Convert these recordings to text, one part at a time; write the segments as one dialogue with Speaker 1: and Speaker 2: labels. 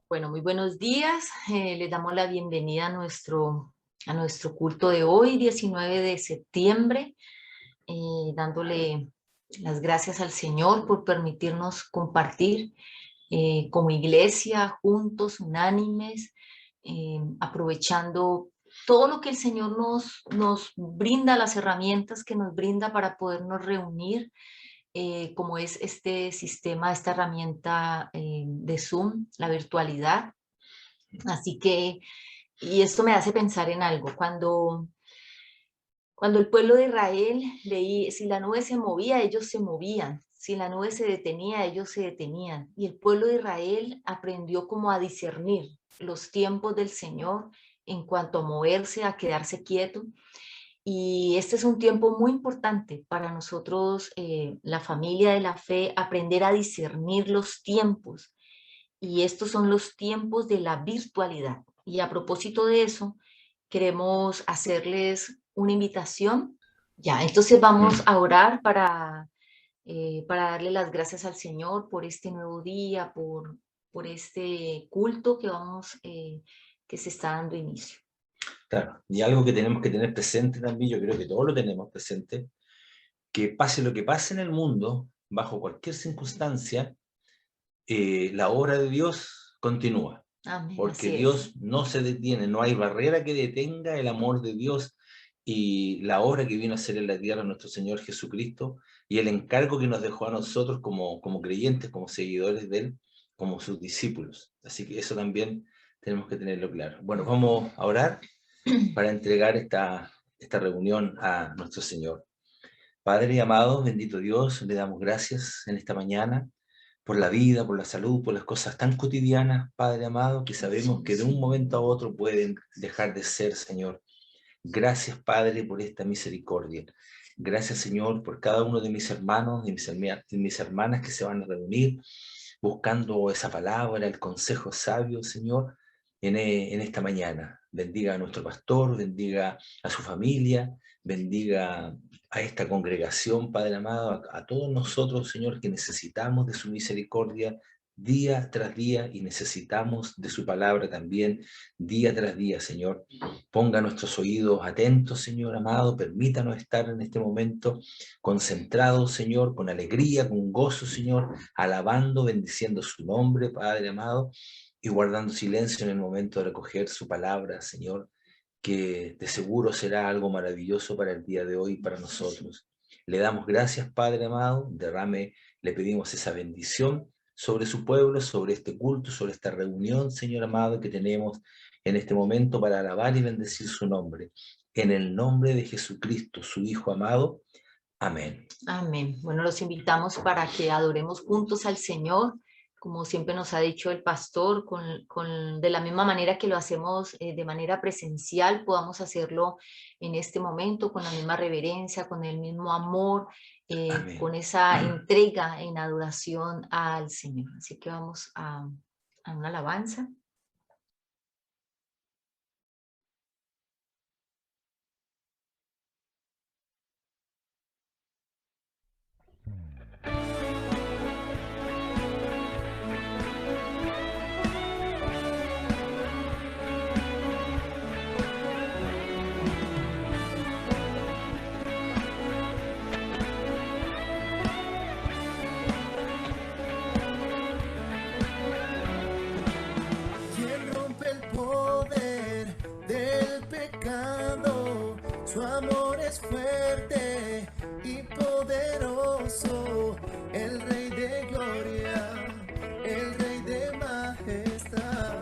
Speaker 1: Bueno, muy buenos días. Les damos la bienvenida a nuestro culto de hoy, 19 de septiembre, dándole las gracias al Señor por permitirnos compartir como iglesia, juntos, unánimes, aprovechando todo lo que el Señor nos brinda, las herramientas que nos brinda para podernos reunir, como es este sistema, esta herramienta de Zoom, la virtualidad. Así que, y esto me hace pensar en algo, cuando el pueblo de Israel leí, si la nube se movía, ellos se movían, si la nube se detenía, ellos se detenían. Y el pueblo de Israel aprendió como a discernir los tiempos del Señor en cuanto a moverse, a quedarse quieto. Y este es un tiempo muy importante para nosotros, la familia de la fe, aprender a discernir los tiempos. Y estos son los tiempos de la virtualidad. Y a propósito de eso, queremos hacerles una invitación. Ya, entonces vamos a orar para darle las gracias al Señor por este nuevo día, por este culto que se está dando inicio.
Speaker 2: Claro, y algo que tenemos que tener presente también, yo creo que todos lo tenemos presente, que pase lo que pase en el mundo, bajo cualquier circunstancia, la obra de Dios continúa.
Speaker 1: Amén,
Speaker 2: Porque
Speaker 1: así es.
Speaker 2: Dios no se detiene, no hay barrera que detenga el amor de Dios y la obra que vino a hacer en la tierra nuestro Señor Jesucristo y el encargo que nos dejó a nosotros como creyentes, como seguidores de Él, como sus discípulos. Así que eso también tenemos que tenerlo claro. Bueno, vamos a orar para entregar esta reunión a nuestro Señor. Padre amado, bendito Dios, le damos gracias en esta mañana por la vida, por la salud, por las cosas tan cotidianas, Padre amado, que sabemos que de un momento a otro pueden dejar de ser, Señor. Gracias, Padre, por esta misericordia. Gracias, Señor, por cada uno de mis hermanos y mis hermanas que se van a reunir buscando esa palabra, el consejo sabio, Señor, en esta mañana. Bendiga a nuestro pastor, bendiga a su familia, bendiga a esta congregación, Padre amado, a todos nosotros, Señor, que necesitamos de su misericordia día tras día y necesitamos de su palabra también día tras día, Señor. Ponga nuestros oídos atentos, Señor amado, permítanos estar en este momento concentrados, Señor, con alegría, con gozo, Señor, alabando, bendiciendo su nombre, Padre amado, y guardando silencio en el momento de recoger su palabra, Señor, que de seguro será algo maravilloso para el día de hoy para nosotros. Le damos gracias, Padre amado, le pedimos esa bendición sobre su pueblo, sobre este culto, sobre esta reunión, Señor amado, que tenemos en este momento para alabar y bendecir su nombre. En el nombre de Jesucristo, su Hijo amado. Amén.
Speaker 1: Amén. Bueno, los invitamos para que adoremos juntos al Señor, como siempre nos ha dicho el pastor, de la misma manera que lo hacemos de manera presencial, podamos hacerlo en este momento con la misma reverencia, con el mismo amor, con esa entrega en adoración al Señor. Así que vamos a una alabanza.
Speaker 3: Su amor es fuerte y poderoso, el Rey de gloria, el Rey de majestad.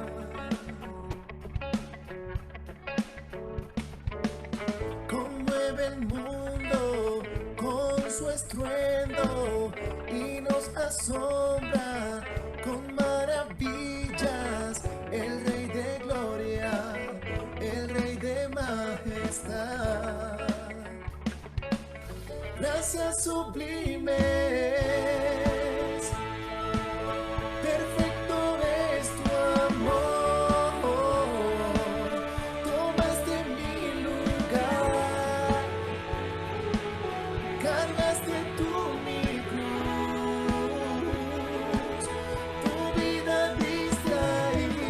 Speaker 3: Conmueve el mundo con su estruendo y nos asombra con maravillas, el Rey de gloria, el Rey de majestad. Gracias sublimes, perfecto es tu amor. Tomaste mi lugar, cargaste tú mi cruz, tu vida diste ahí.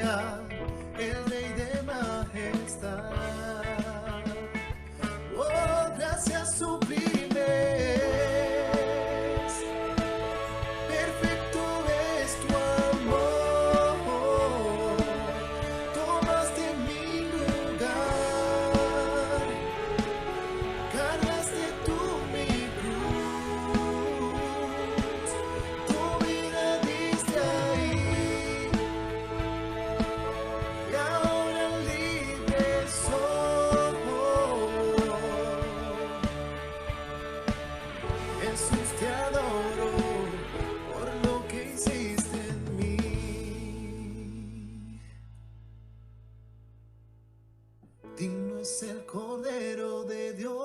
Speaker 3: lugar, el Rey de majestad. Oh, gracias sublimes. Perfecto es tu amor. Tomaste mi lugar. Cargaste tú mi cruz. Tu vida diste ahí. Y ahora libre soy. Jesús, te adoro por lo que hiciste en mí. Digno es el Cordero de Dios.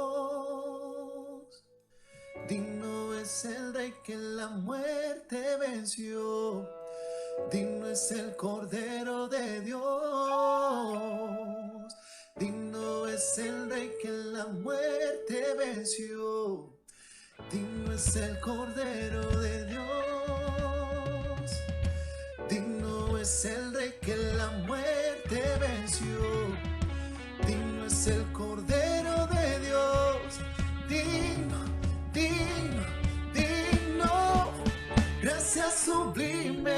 Speaker 3: Digno es el Rey que la muerte venció. Digno es el Cordero de Dios. Digno es el Rey que la muerte venció. Digno es el Cordero de Dios. Digno es el Rey que la muerte venció. Digno es el Cordero de Dios. Digno, digno, digno. Gracias sublimes.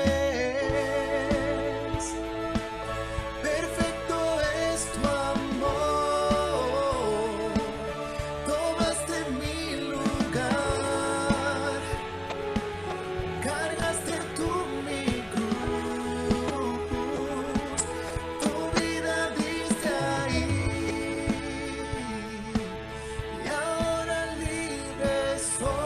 Speaker 3: Perfecto es tu amor. Tomaste mi lugar. Cargaste tú mi cruz. Tu vida diste ahí. Y ahora libre soy.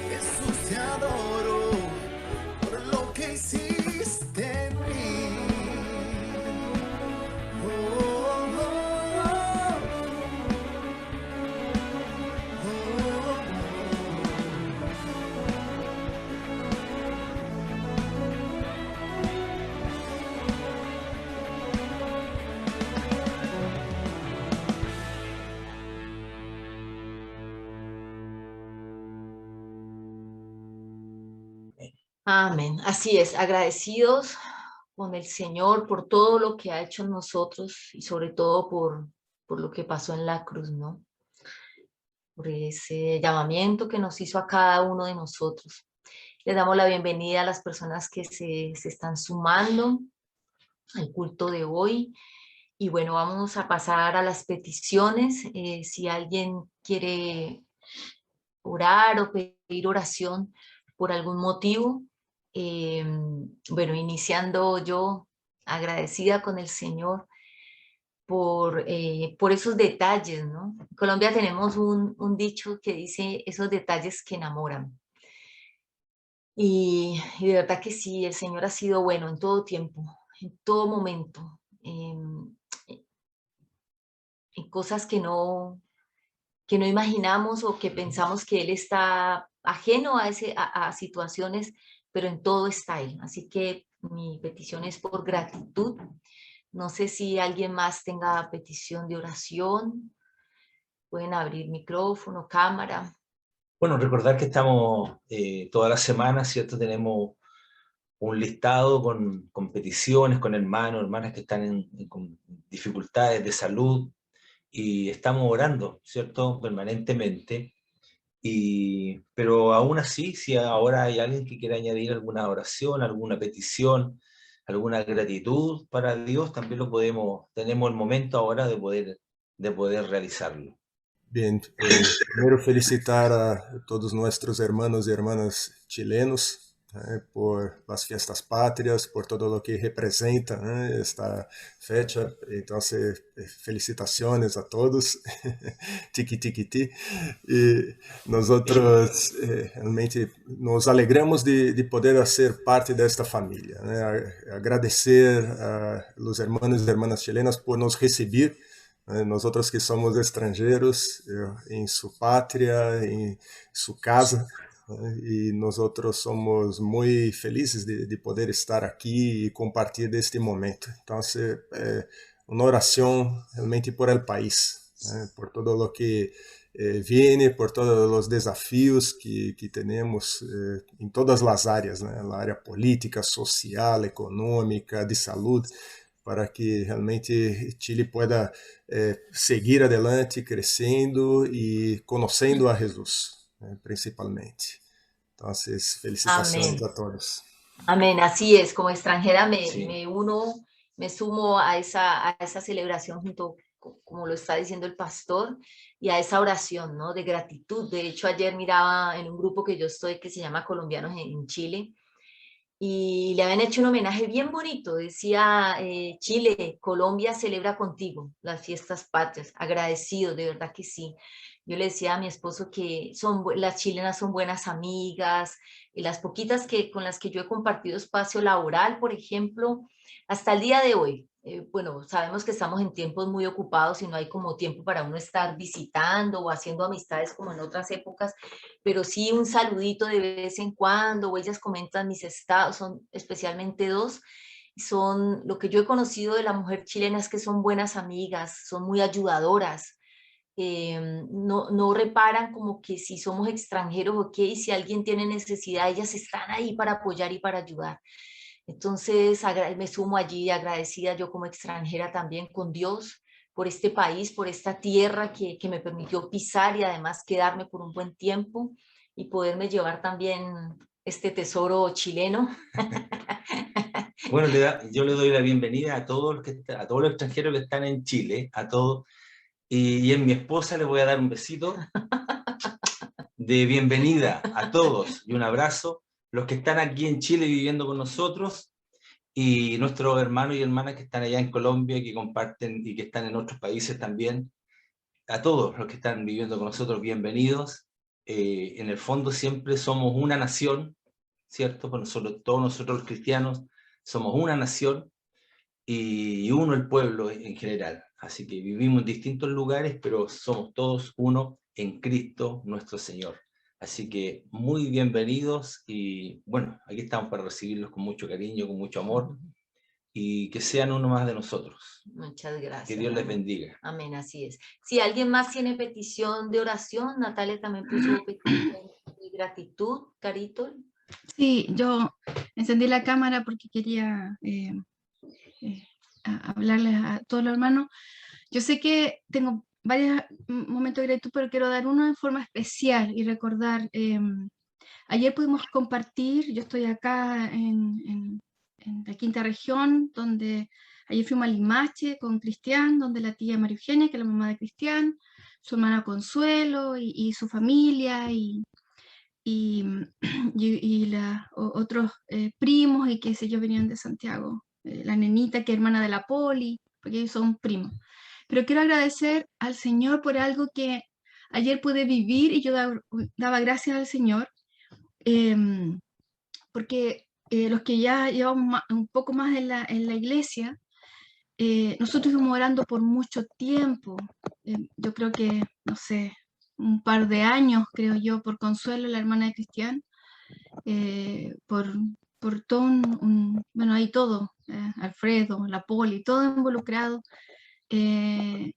Speaker 3: Jesús, te adoro por lo que hiciste en mí. Oh, oh, oh, oh.
Speaker 1: Amén. Así es, agradecidos con el Señor por todo lo que ha hecho en nosotros y sobre todo por lo que pasó en la cruz, ¿no? Por ese llamamiento que nos hizo a cada uno de nosotros. Le damos la bienvenida a las personas que se están sumando al culto de hoy. Y bueno, vamos a pasar a las peticiones. Si alguien quiere orar o pedir oración por algún motivo, bueno, iniciando yo agradecida con el Señor por esos detalles, ¿no? En Colombia tenemos un dicho que dice esos detalles que enamoran. Y de verdad que sí, el Señor ha sido bueno en todo tiempo, en todo momento, en cosas que no imaginamos o que pensamos que Él está ajeno a situaciones, pero en todo está Él. Así que mi petición es por gratitud. No sé si alguien más tenga petición de oración. Pueden abrir micrófono, cámara.
Speaker 2: Bueno, recordar que estamos toda la semana, ¿cierto? Tenemos un listado con peticiones, con hermanos, hermanas que están con dificultades de salud y estamos orando, ¿cierto? Permanentemente. Pero aún así, si ahora hay alguien que quiera añadir alguna oración, alguna petición, alguna gratitud para Dios, también lo podemos, tenemos el momento ahora de poder realizarlo.
Speaker 4: Bien, primero felicitar a todos nuestros hermanos y hermanas chilenos por las fiestas patrias, por todo lo que representa esta fecha. Entonces, felicitaciones a todos. Tiki, tiki, ti. Y nosotros realmente nos alegramos de poder ser parte de esta familia. Agradecer a los hermanos y hermanas chilenas por nos recibir. Nosotros que somos extranjeros en su patria, en su casa, y nosotros somos muy felices de poder estar aquí y compartir este momento. Entonces, una oración realmente por el país, por todo lo que viene, por todos los desafíos que tenemos en todas las áreas, né? La área política, social, econômica, de salud, para que realmente Chile pueda seguir adelante, crescendo e conhecendo a Jesus, né? Principalmente. Entonces, felicitaciones
Speaker 1: Amén.
Speaker 4: a todos.
Speaker 1: Amén, así es. Como extranjera
Speaker 2: Sí.
Speaker 1: me uno, me sumo a esa celebración junto, como lo está diciendo el pastor, y a esa oración, ¿no? De gratitud. De hecho, ayer miraba en un grupo que yo estoy que se llama Colombianos en Chile, y le habían hecho un homenaje bien bonito. Decía, Chile, Colombia celebra contigo las fiestas patrias, agradecido, de verdad que sí. Yo le decía a mi esposo que las chilenas son buenas amigas, y las poquitas con las que yo he compartido espacio laboral, por ejemplo, hasta el día de hoy. Bueno, sabemos que estamos en tiempos muy ocupados y no hay como tiempo para uno estar visitando o haciendo amistades como en otras épocas, pero sí un saludito de vez en cuando, o ellas comentan mis estados, son especialmente dos, son lo que yo he conocido de la mujer chilena es que son buenas amigas, son muy ayudadoras, no reparan como que si somos extranjeros, ok, si alguien tiene necesidad, ellas están ahí para apoyar y para ayudar. Entonces me sumo allí agradecida yo como extranjera también con Dios por este país, por esta tierra que me permitió pisar y además quedarme por un buen tiempo y poderme llevar también este tesoro chileno.
Speaker 2: Bueno, yo le doy la bienvenida a todos a todos los extranjeros que están en Chile, a todos. Y en mi esposa le voy a dar un besito de bienvenida a todos y un abrazo. Los que están aquí en Chile viviendo con nosotros y nuestros hermanos y hermanas que están allá en Colombia, que comparten y que están en otros países también. A todos los que están viviendo con nosotros, bienvenidos. En el fondo siempre somos una nación, ¿cierto? Por nosotros, todos nosotros los cristianos somos una nación y uno el pueblo en general. Así que vivimos en distintos lugares, pero somos todos uno en Cristo nuestro Señor. Así que muy bienvenidos y bueno, aquí estamos para recibirlos con mucho cariño, con mucho amor y que sean uno más de nosotros.
Speaker 1: Muchas gracias.
Speaker 2: Que Dios les bendiga.
Speaker 1: Amén, así es. Si alguien más tiene petición de oración, Natalia también puso petición de gratitud, Carito.
Speaker 5: Sí, yo encendí la cámara porque quería hablarles a todos los hermanos. Yo sé que tengo varios momentos de gratitud, pero quiero dar uno en forma especial y recordar. Ayer pudimos compartir, yo estoy acá en la quinta región, donde ayer fuimos a Limache con Cristian, donde la tía María Eugenia, que es la mamá de Cristian, su hermana Consuelo y su familia y otros primos y qué sé yo, venían de Santiago. La nenita que es hermana de la Poli, porque ellos son primos. Pero quiero agradecer al Señor por algo que ayer pude vivir y yo daba gracias al Señor, porque los que ya llevamos un poco más en la iglesia, nosotros estuvimos orando por mucho tiempo. Yo creo que, no sé, un par de años, creo yo, por Consuelo, la hermana de Cristian, por todo bueno, ahí todo, Alfredo, la Poli, todo involucrado, donde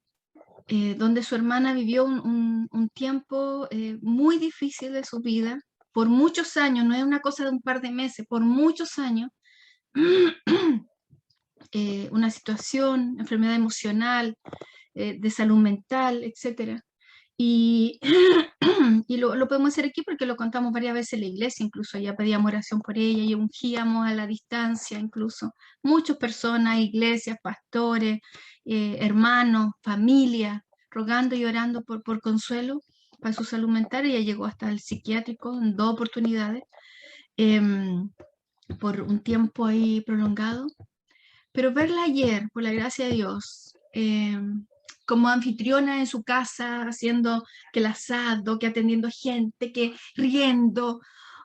Speaker 5: su hermana vivió un tiempo muy difícil de su vida, por muchos años, no es una cosa de un par de meses, por muchos años, una situación, enfermedad emocional, de salud mental, etc. Y, y lo podemos hacer aquí porque lo contamos varias veces en la iglesia, incluso ya pedíamos oración por ella y ungíamos a la distancia, incluso muchas personas, iglesias, pastores, hermanos, familia, rogando y orando por Consuelo para su salud mental. Ella llegó hasta el psiquiátrico en 2 oportunidades, por un tiempo ahí prolongado. Pero verla ayer, por la gracia de Dios, como anfitriona en su casa, haciendo que el asado, que atendiendo gente, que riendo,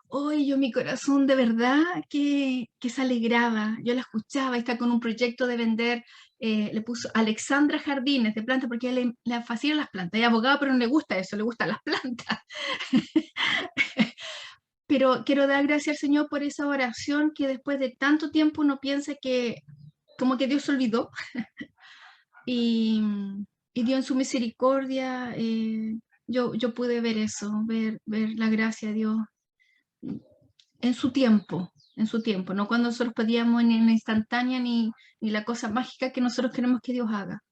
Speaker 5: hoy yo mi corazón de verdad que se alegraba. Yo la escuchaba, está con un proyecto de vender, le puso Alexandra Jardines de plantas, porque a ella le fascinan las plantas. Ella es abogada, pero no le gusta eso, le gustan las plantas. Pero quiero dar gracias al Señor por esa oración que después de tanto tiempo uno piensa que como que Dios se olvidó y Dios en su misericordia yo pude ver eso, ver la gracia de Dios en su tiempo, no cuando nosotros pedíamos ni en la instantánea ni la cosa mágica que nosotros queremos que Dios haga.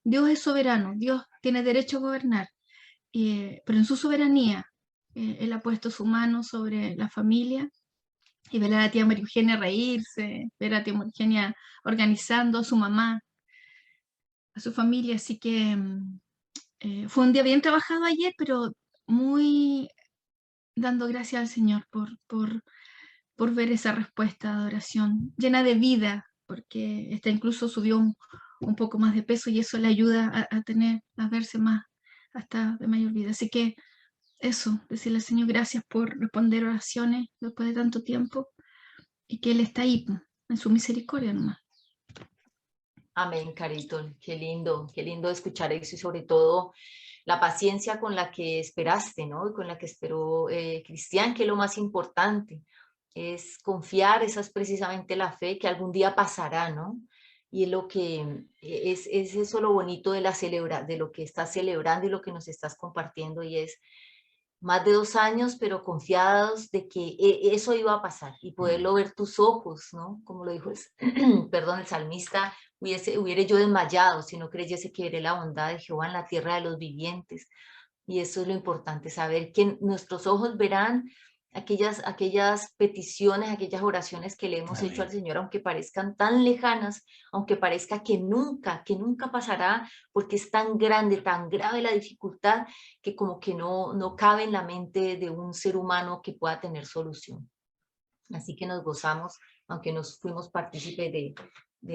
Speaker 5: Dios es soberano, Dios tiene derecho a gobernar, pero en su soberanía, Él ha puesto su mano sobre la familia, y ver a la tía María Eugenia reírse, ver a la tía María Eugenia organizando a su mamá, a su familia, así que fue un día bien trabajado ayer, pero muy dando gracias al Señor por ver esa respuesta de adoración llena de vida, porque esta incluso subió un poco más de peso y eso le ayuda a verse más, hasta de mayor vida. Así que eso, decirle al Señor gracias por responder oraciones después de tanto tiempo y que Él está ahí en su misericordia nomás.
Speaker 1: Amén, Carito. Qué lindo escuchar eso y sobre todo la paciencia con la que esperaste, ¿no? Y con la que esperó Cristian, que es lo más importante, es confiar, esa es precisamente la fe que algún día pasará, ¿no? Y es lo que es eso lo bonito de de lo que estás celebrando y lo que nos estás compartiendo, y es más de 2 años, pero confiados de que eso iba a pasar y poderlo ver tus ojos, ¿no? Como lo dijo perdón, el salmista, hubiera yo desmayado si no creyese que veré la bondad de Jehová en la tierra de los vivientes. Y eso es lo importante, saber que nuestros ojos verán aquellas peticiones, aquellas oraciones que le hemos hecho al
Speaker 2: Amén.
Speaker 1: Señor, aunque parezcan tan lejanas, aunque parezca que nunca pasará, porque es tan grande, tan grave la dificultad, que como que no cabe en la mente de un ser humano que pueda tener solución. Así que nos gozamos, aunque nos fuimos partícipes de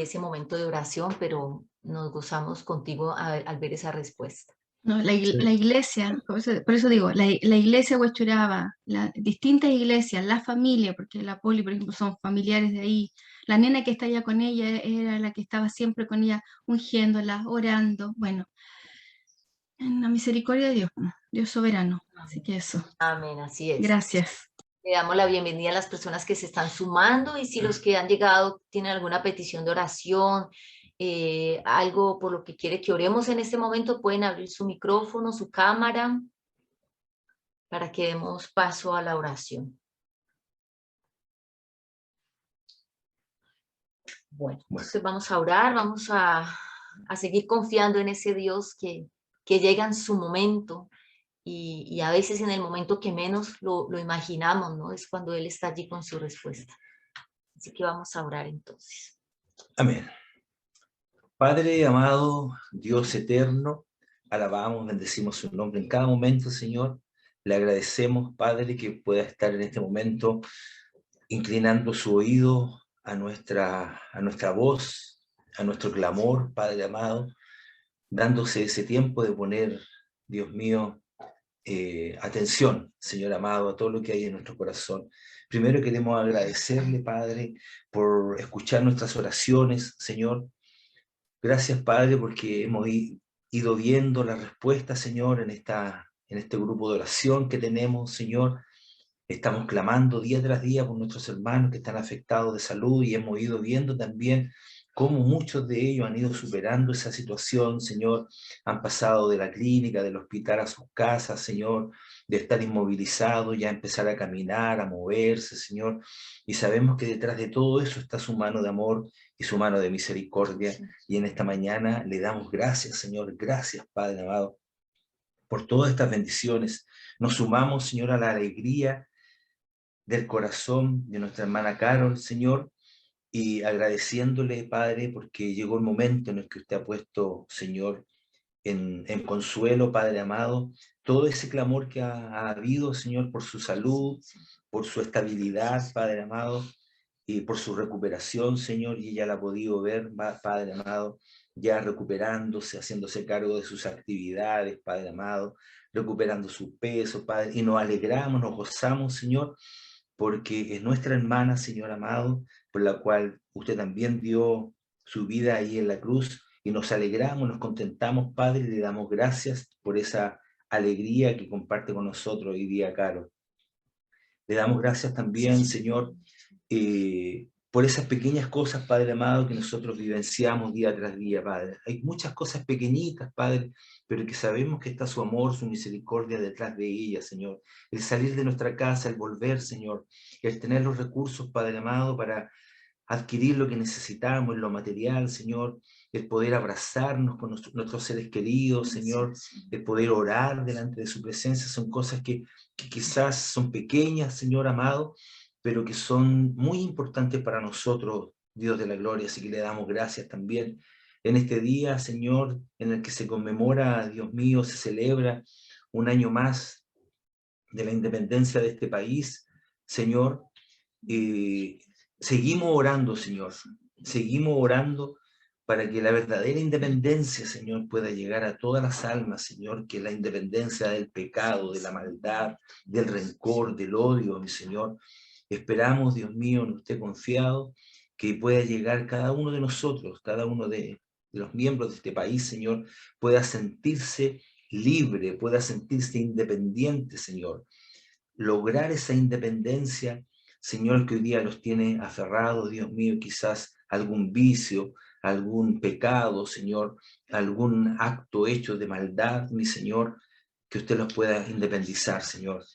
Speaker 1: ese momento de oración, pero nos gozamos contigo al ver esa respuesta.
Speaker 5: No, la
Speaker 4: Sí.
Speaker 5: iglesia, por eso digo, la iglesia Huachuraba, las distintas iglesias, la familia, porque la Poli, por ejemplo, son familiares de ahí, la nena que está allá con ella era la que estaba siempre con ella, ungiéndola, orando, bueno, en la misericordia de Dios, Dios soberano, así que eso,
Speaker 1: Amén, así es.
Speaker 5: gracias.
Speaker 1: Le damos la bienvenida a las personas que se están sumando, y si los que han llegado tienen alguna petición de oración, algo por lo que quiere que oremos en este momento, pueden abrir su micrófono, su cámara, para que demos paso a la oración. Bueno, entonces vamos a orar, vamos a seguir confiando en ese Dios que llega en su momento, y a veces en el momento que menos lo imaginamos, ¿no? Es cuando Él está allí con su respuesta. Así que vamos a orar entonces.
Speaker 2: Amén. Padre amado, Dios eterno, alabamos, bendecimos su nombre en cada momento, Señor. Le agradecemos, Padre, que pueda estar en este momento inclinando su oído a nuestra voz, a nuestro clamor, Padre amado, dándose ese tiempo de poner, Dios mío, atención, Señor amado, a todo lo que hay en nuestro corazón. Primero queremos agradecerle, Padre, por escuchar nuestras oraciones, Señor. Gracias, Padre, porque hemos ido viendo la respuesta, Señor, en este grupo de oración que tenemos, Señor. Estamos clamando día tras día por nuestros hermanos que están afectados de salud, y hemos ido viendo también cómo muchos de ellos han ido superando esa situación, Señor. Han pasado de la clínica, del hospital a sus casas, Señor, de estar inmovilizados, ya empezar a caminar, a moverse, Señor. Y sabemos que detrás de todo eso está su mano de amor y su mano de misericordia.
Speaker 1: Sí.
Speaker 2: Y en esta mañana le damos gracias, Señor. Gracias, Padre amado, por todas estas bendiciones. Nos sumamos, Señor, a la alegría del corazón de nuestra hermana Carol, Señor, y agradeciéndole, Padre, porque llegó el momento en el que usted ha puesto, Señor, en consuelo, Padre amado, todo ese clamor que ha habido, Señor, por su salud, por su estabilidad, Padre amado, y por su recuperación, Señor, y ella la ha podido ver, Padre amado, ya recuperándose, haciéndose cargo de sus actividades, Padre amado, recuperando su peso, Padre, y nos alegramos, nos gozamos, Señor, porque es nuestra hermana, Señor amado, por la cual usted también dio su vida ahí en la cruz, y nos alegramos, nos contentamos, Padre, y le damos gracias por esa alegría que comparte con nosotros hoy día, Caro. Le damos gracias también, Señor, por esas pequeñas cosas, Padre amado, que nosotros vivenciamos día tras día, Padre. Hay muchas cosas pequeñitas, Padre, pero que sabemos que está su amor, su misericordia detrás de ellas, Señor. El salir de nuestra casa, el volver, Señor, el tener los recursos, Padre amado, para adquirir lo que necesitamos en lo material, Señor, el poder abrazarnos con nuestros seres queridos, Señor, el poder orar delante de su presencia, son cosas que quizás son pequeñas, Señor amado, pero que son muy importantes para nosotros, Dios de la gloria, así que le damos gracias también en este día, Señor, en el que se conmemora, Dios mío, se celebra un año más de la independencia de este país, Señor. Seguimos orando, Señor, seguimos orando para que la verdadera independencia, Señor, pueda llegar a todas las almas, Señor, que la independencia del pecado, de la maldad, del rencor, del odio, mi Señor. Esperamos, Dios mío, en usted confiado, que pueda llegar cada uno de nosotros, cada uno de los miembros de este país, Señor, pueda sentirse libre, pueda sentirse independiente, Señor. Lograr esa independencia, Señor, que hoy día los tiene aferrados, Dios mío, quizás algún vicio, algún pecado, Señor, algún acto hecho de maldad, mi Señor, que usted los pueda independizar, Señor,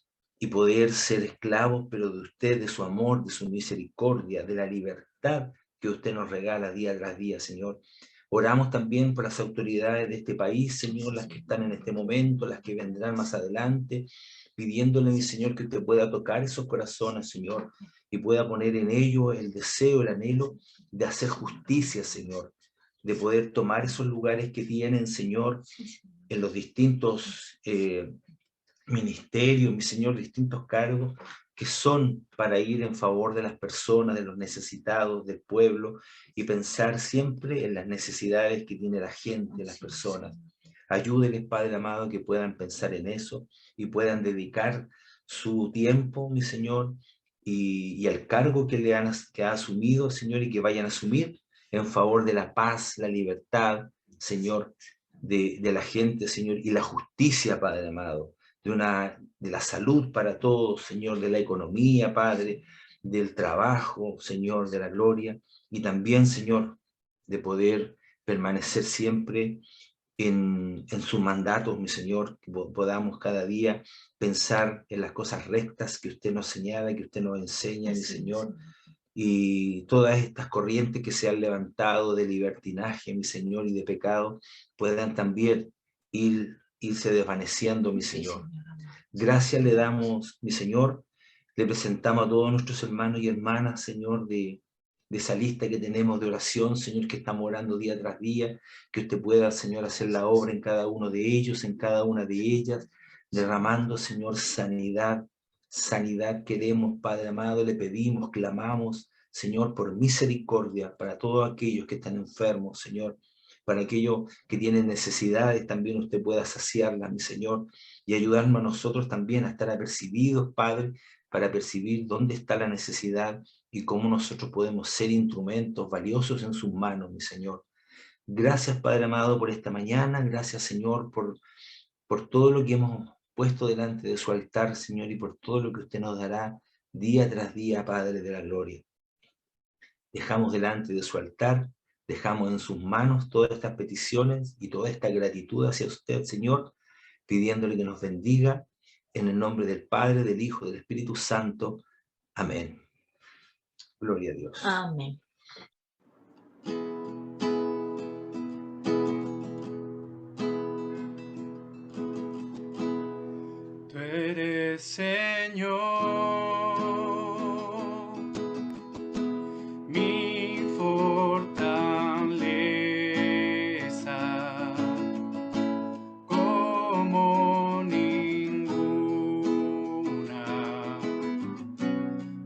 Speaker 2: y poder ser esclavos, pero de usted, de su amor, de su misericordia, de la libertad que usted nos regala día tras día, Señor. Oramos también por las autoridades de este país, Señor, las que están en este momento, las que vendrán más adelante, pidiéndole, mi Señor, que usted pueda tocar esos corazones, Señor, y pueda poner en ellos el deseo, el anhelo de hacer justicia, Señor, de poder tomar esos lugares que tienen, Señor, en los distintos ministerios, mi Señor, distintos cargos que son para ir en favor de las personas, de los necesitados, del pueblo, y pensar siempre en las necesidades que tiene la gente, las personas. Ayúdenles, Padre amado, que puedan pensar en eso y puedan dedicar su tiempo, mi Señor, y al cargo que ha asumido, Señor, y que vayan a asumir en favor de la paz, la libertad, Señor, de la gente, Señor, y la justicia, Padre amado, de la salud para todos, Señor, de la economía, Padre, del trabajo, Señor, de la gloria, y también, Señor, de poder permanecer siempre en sus mandatos, mi Señor, que podamos cada día pensar en las cosas rectas que usted nos señala, que usted nos enseña, mi Señor, y todas estas corrientes que se han levantado de libertinaje, mi Señor, y de pecado, puedan también irse desvaneciendo, mi Señor. Gracias le damos, mi Señor, le presentamos a todos nuestros hermanos y hermanas, Señor, de esa lista que tenemos de oración, Señor, que estamos orando día tras día, que usted pueda, Señor, hacer la obra en cada uno de ellos, en cada una de ellas, derramando, Señor, sanidad. Sanidad queremos, Padre amado, le pedimos, clamamos, Señor, por misericordia para todos aquellos que están enfermos, Señor, para aquellos que tienen necesidades, también usted pueda saciarlas, mi Señor, y ayudarnos a nosotros también a estar apercibidos, Padre, para percibir dónde está la necesidad y cómo nosotros podemos ser instrumentos valiosos en sus manos, mi Señor. Gracias, Padre amado, por esta mañana. Gracias, Señor, por todo lo que hemos puesto delante de su altar, Señor, y por todo lo que usted nos dará día tras día, Padre de la gloria. Dejamos delante de su altar, dejamos en sus manos todas estas peticiones y toda esta gratitud hacia usted, Señor, pidiéndole que nos bendiga en el nombre del Padre, del Hijo, del Espíritu Santo. Amén. Gloria a Dios.
Speaker 1: Amén.
Speaker 3: Tú eres, Señor, mi fortaleza, como ninguna.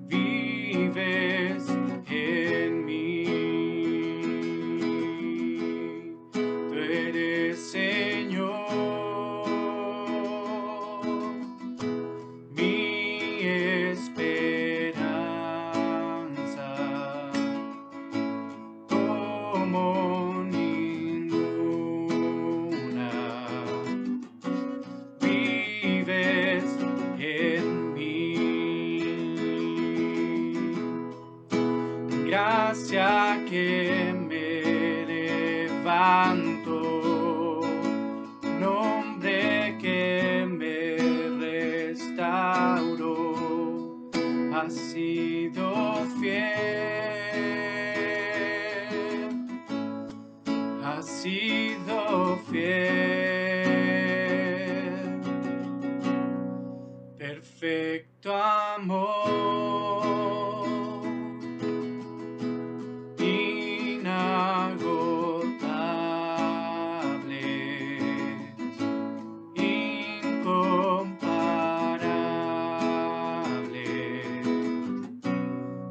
Speaker 3: Vives en mí. Tú eres, Señor, mi
Speaker 6: gracia que me levanto, nombre que me restauró, ha sido fiel, ha sido fiel, perfecto amor, inagotable, incomparable,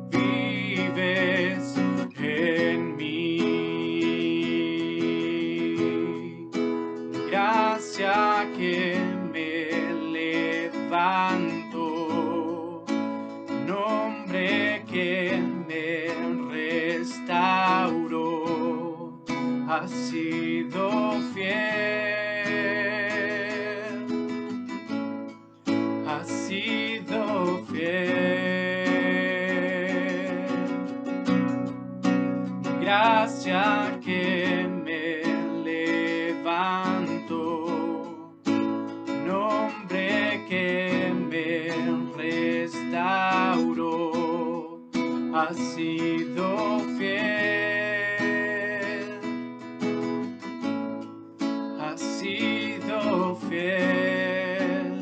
Speaker 6: vives en mí, gracia que me levanto, nombre que me restauró, ha sido fiel, ha sido fiel, gracia que me levanto, nombre que me restauró, ha sido fiel, ha sido fiel.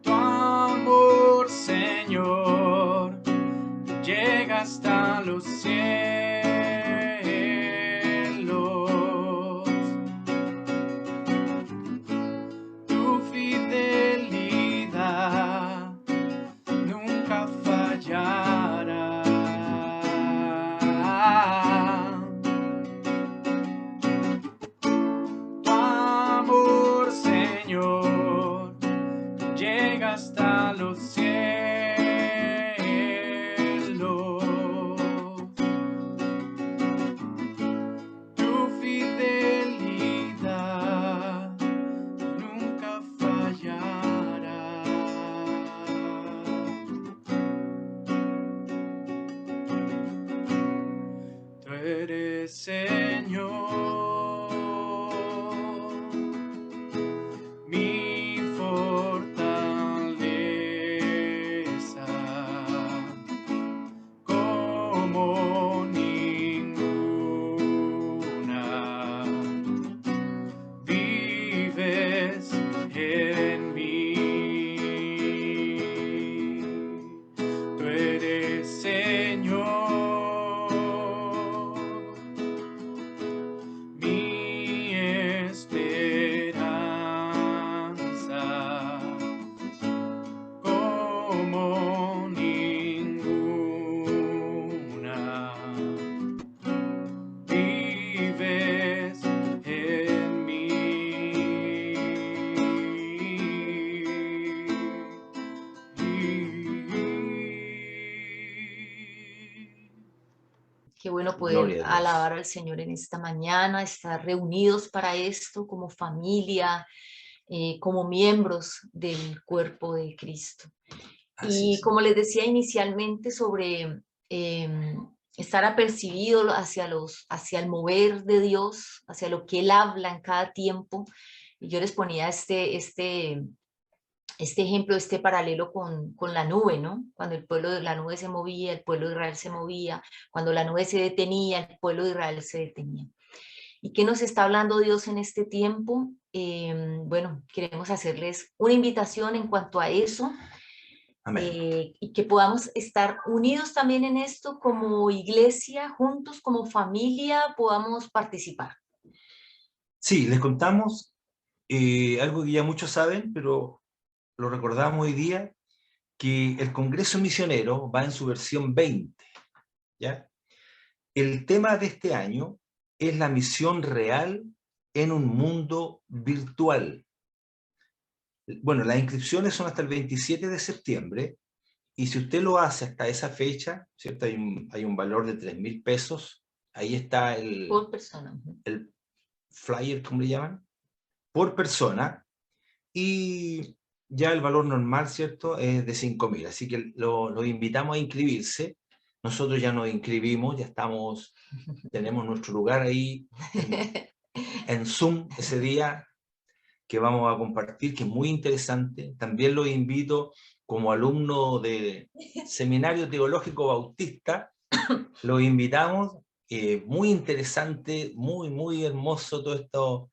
Speaker 6: Tu amor, Señor, llega hasta los cielos, tu fidelidad nunca fallará. Tu amor, Señor, llega hasta los cielos, tu fidelidad nunca fallará. Tú eres Señor, mi fortaleza, como ninguna, vives en mí. Tú eres Señor, mi esperanza, como ninguna, vives en mí.
Speaker 1: Qué bueno poder
Speaker 2: Gloria a Dios.
Speaker 1: alabar al Señor en esta mañana, estar reunidos para esto como familia, como miembros del cuerpo de Cristo.
Speaker 2: Así
Speaker 1: Y
Speaker 2: es.
Speaker 1: como les decía inicialmente sobre estar apercibido hacia el mover de Dios, hacia lo que Él habla en cada tiempo, y yo les ponía este ejemplo, este paralelo con la nube, ¿no? Cuando el pueblo de la nube se movía, el pueblo de Israel se movía, cuando la nube se detenía, el pueblo de Israel se detenía. ¿Y qué nos está hablando Dios en este tiempo? Bueno, queremos hacerles una invitación en cuanto a eso,
Speaker 2: Amén.
Speaker 1: y que podamos estar unidos también en esto como iglesia, juntos como familia, podamos participar.
Speaker 2: Sí, les contamos algo que ya muchos saben, pero lo recordamos hoy día, que el Congreso Misionero va en su versión 20, ¿ya? El tema de este año es la misión real en un mundo virtual. Bueno, las inscripciones son hasta el 27 de septiembre, y si usted lo hace hasta esa fecha, ¿cierto? Hay un valor de 3.000 pesos, ahí está
Speaker 1: Por persona.
Speaker 2: el flyer, ¿cómo le llaman? Por persona, y ya el valor normal, ¿cierto?, es de 5.000. Así que los invitamos a inscribirse. Nosotros ya nos inscribimos, ya tenemos nuestro lugar ahí en Zoom ese día que vamos a compartir, que es muy interesante. También los invito como alumno de Seminario Teológico Bautista, los invitamos, muy interesante, muy hermoso todo esto,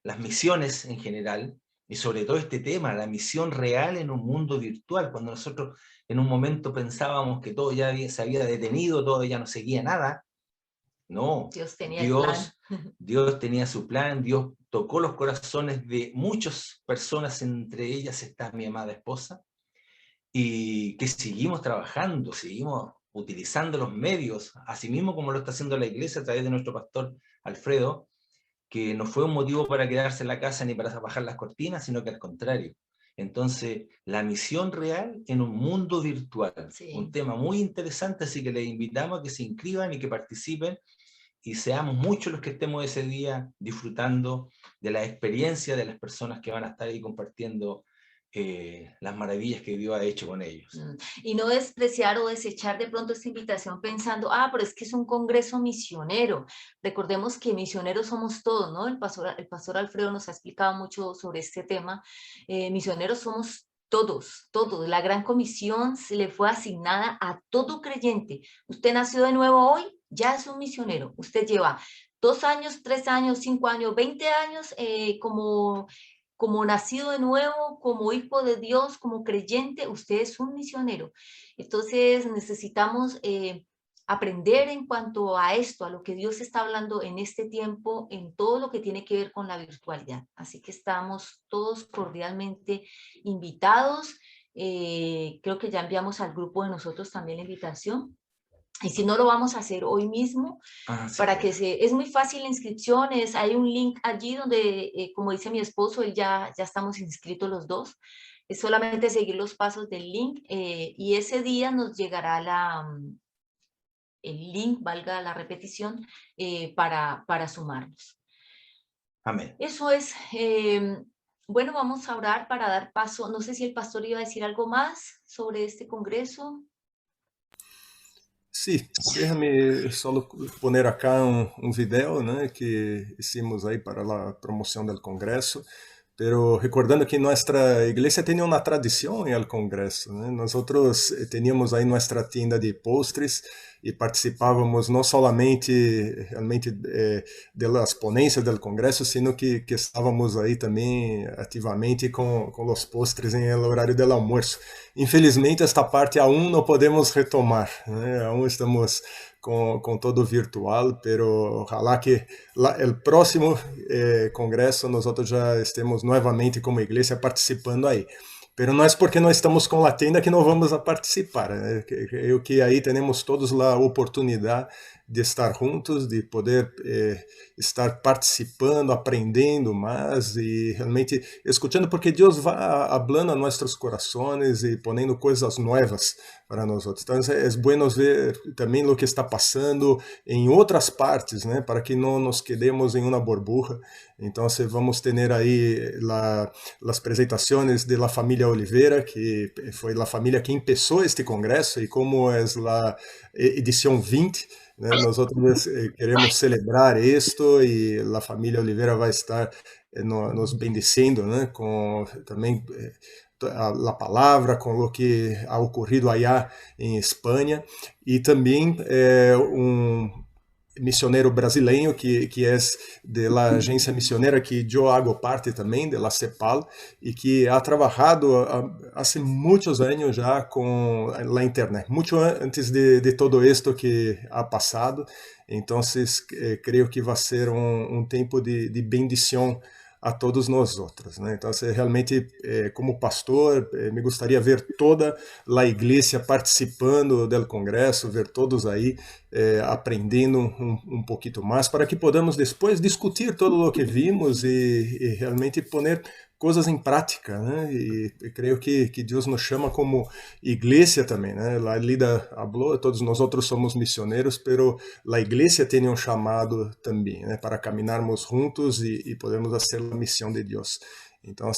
Speaker 2: las misiones en general, y sobre todo este tema, la misión real en un mundo virtual, cuando nosotros en un momento pensábamos que todo ya se había detenido, todo ya no seguía nada. No,
Speaker 1: Dios tenía el plan.
Speaker 2: Dios tenía su plan, Dios tocó los corazones de muchas personas, entre ellas está mi amada esposa, y que seguimos trabajando, seguimos utilizando los medios, así mismo como lo está haciendo la iglesia a través de nuestro pastor Alfredo, que no fue un motivo para quedarse en la casa ni para bajar las cortinas, sino que al contrario. Entonces, la misión real en un mundo virtual,
Speaker 1: Sí.
Speaker 2: un tema muy interesante, así que les invitamos a que se inscriban y que participen, y seamos muchos los que estemos ese día disfrutando de la experiencia de las personas que van a estar ahí compartiendo las maravillas que Dios ha hecho con ellos.
Speaker 1: Y no despreciar o desechar de pronto esta invitación pensando, pero es que es un congreso misionero. Recordemos que misioneros somos todos, ¿no? El pastor Alfredo nos ha explicado mucho sobre este tema. Misioneros somos todos. La gran comisión se le fue asignada a todo creyente. Usted nació de nuevo hoy, ya es un misionero. Usted lleva 2 años, 3 años, 5 años, 20 años como nacido de nuevo, como hijo de Dios, como creyente, usted es un misionero. Entonces necesitamos aprender en cuanto a esto, a lo que Dios está hablando en este tiempo, en todo lo que tiene que ver con la virtualidad. Así que estamos todos cordialmente invitados. Creo que ya enviamos al grupo de nosotros también la invitación. Y si no, lo vamos a hacer hoy mismo,
Speaker 2: Sí,
Speaker 1: para que es muy fácil la inscripción, hay un link allí donde, como dice mi esposo, él ya estamos inscritos los dos, es solamente seguir los pasos del link, y ese día nos llegará el link, valga la repetición, para sumarnos.
Speaker 2: Amén.
Speaker 1: Eso es. Bueno, vamos a orar para dar paso. No sé si el pastor iba a decir algo más sobre este congreso.
Speaker 4: Sí, déjame solo poner acá un video, né, que hicimos aí para a promoção do congresso, pero recordando que nossa igreja tem uma tradição em el congresso, né? Nós teníamos aí nossa tienda de postres e participávamos não solamente realmente de las ponencias do congresso, sino que estávamos aí também ativamente com os postres em el horário do almoço. Infelizmente esta parte aún não podemos retomar, né? Aún estamos com todo virtual, pero ojalá que o próximo congresso nós já estemos novamente como igreja participando aí. Pero não é porque nós estamos com a tenda que não vamos a participar. Né? Creio que aí temos todos a oportunidade de estar juntos, de poder estar participando, aprendendo mais e realmente escutando, porque Deus vai hablando a nossos corações e ponendo coisas novas para nós. Então é bueno ver também o que está passando em outras partes, né, para que não nos quedemos em uma burbuja. Então vamos ter aí as apresentações da família Oliveira, que foi a família que começou este congresso e como é a edição 20, né, nós queremos celebrar isto e a família Oliveira vai estar nos bendecendo, né, com também a palavra, com o que ha ocorrido allá em Espanha, e também missioneiro brasileiro que é da agência missioneira que eu hago parte também, da CEPAL, e que ha trabalhado há muitos anos já com a internet, muito antes de todo isto que ha passado. Então, creio que vai ser um tempo de bendição a todos nós outros, né? Então, realmente, como pastor, me gostaria ver toda a igreja participando do congresso, ver todos aí aprendendo um pouquinho mais, para que podamos depois discutir todo o que vimos e realmente poner coisas em prática, né? E creio que Deus nos chama como igreja também, né? A Lida falou, todos nós outros somos missioneiros, pero a igreja tem um chamado também, né? Para caminharmos juntos e podemos fazer a missão de Deus. Então,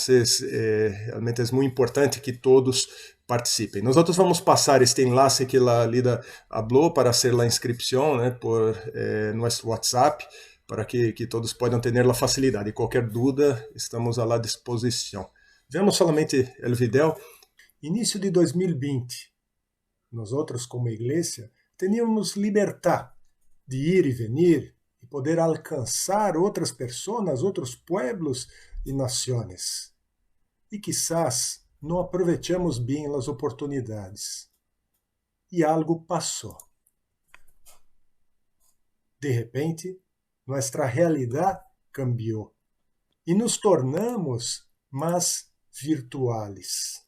Speaker 4: realmente é muito importante que todos participem. Nós vamos passar este enlace que a Lida falou para fazer a inscrição, né, por nosso WhatsApp, para que todos possam ter a facilidade. Qualquer dúvida, estamos à disposição. Vemos somente o vídeo. Início de 2020, nós como igreja, teníamos liberdade de ir e venir e poder alcançar outras pessoas, outros pueblos e nações. E quizás não aproveitamos bem as oportunidades. E algo passou. De repente, nossa realidade cambiou e nos tornamos mais virtuais.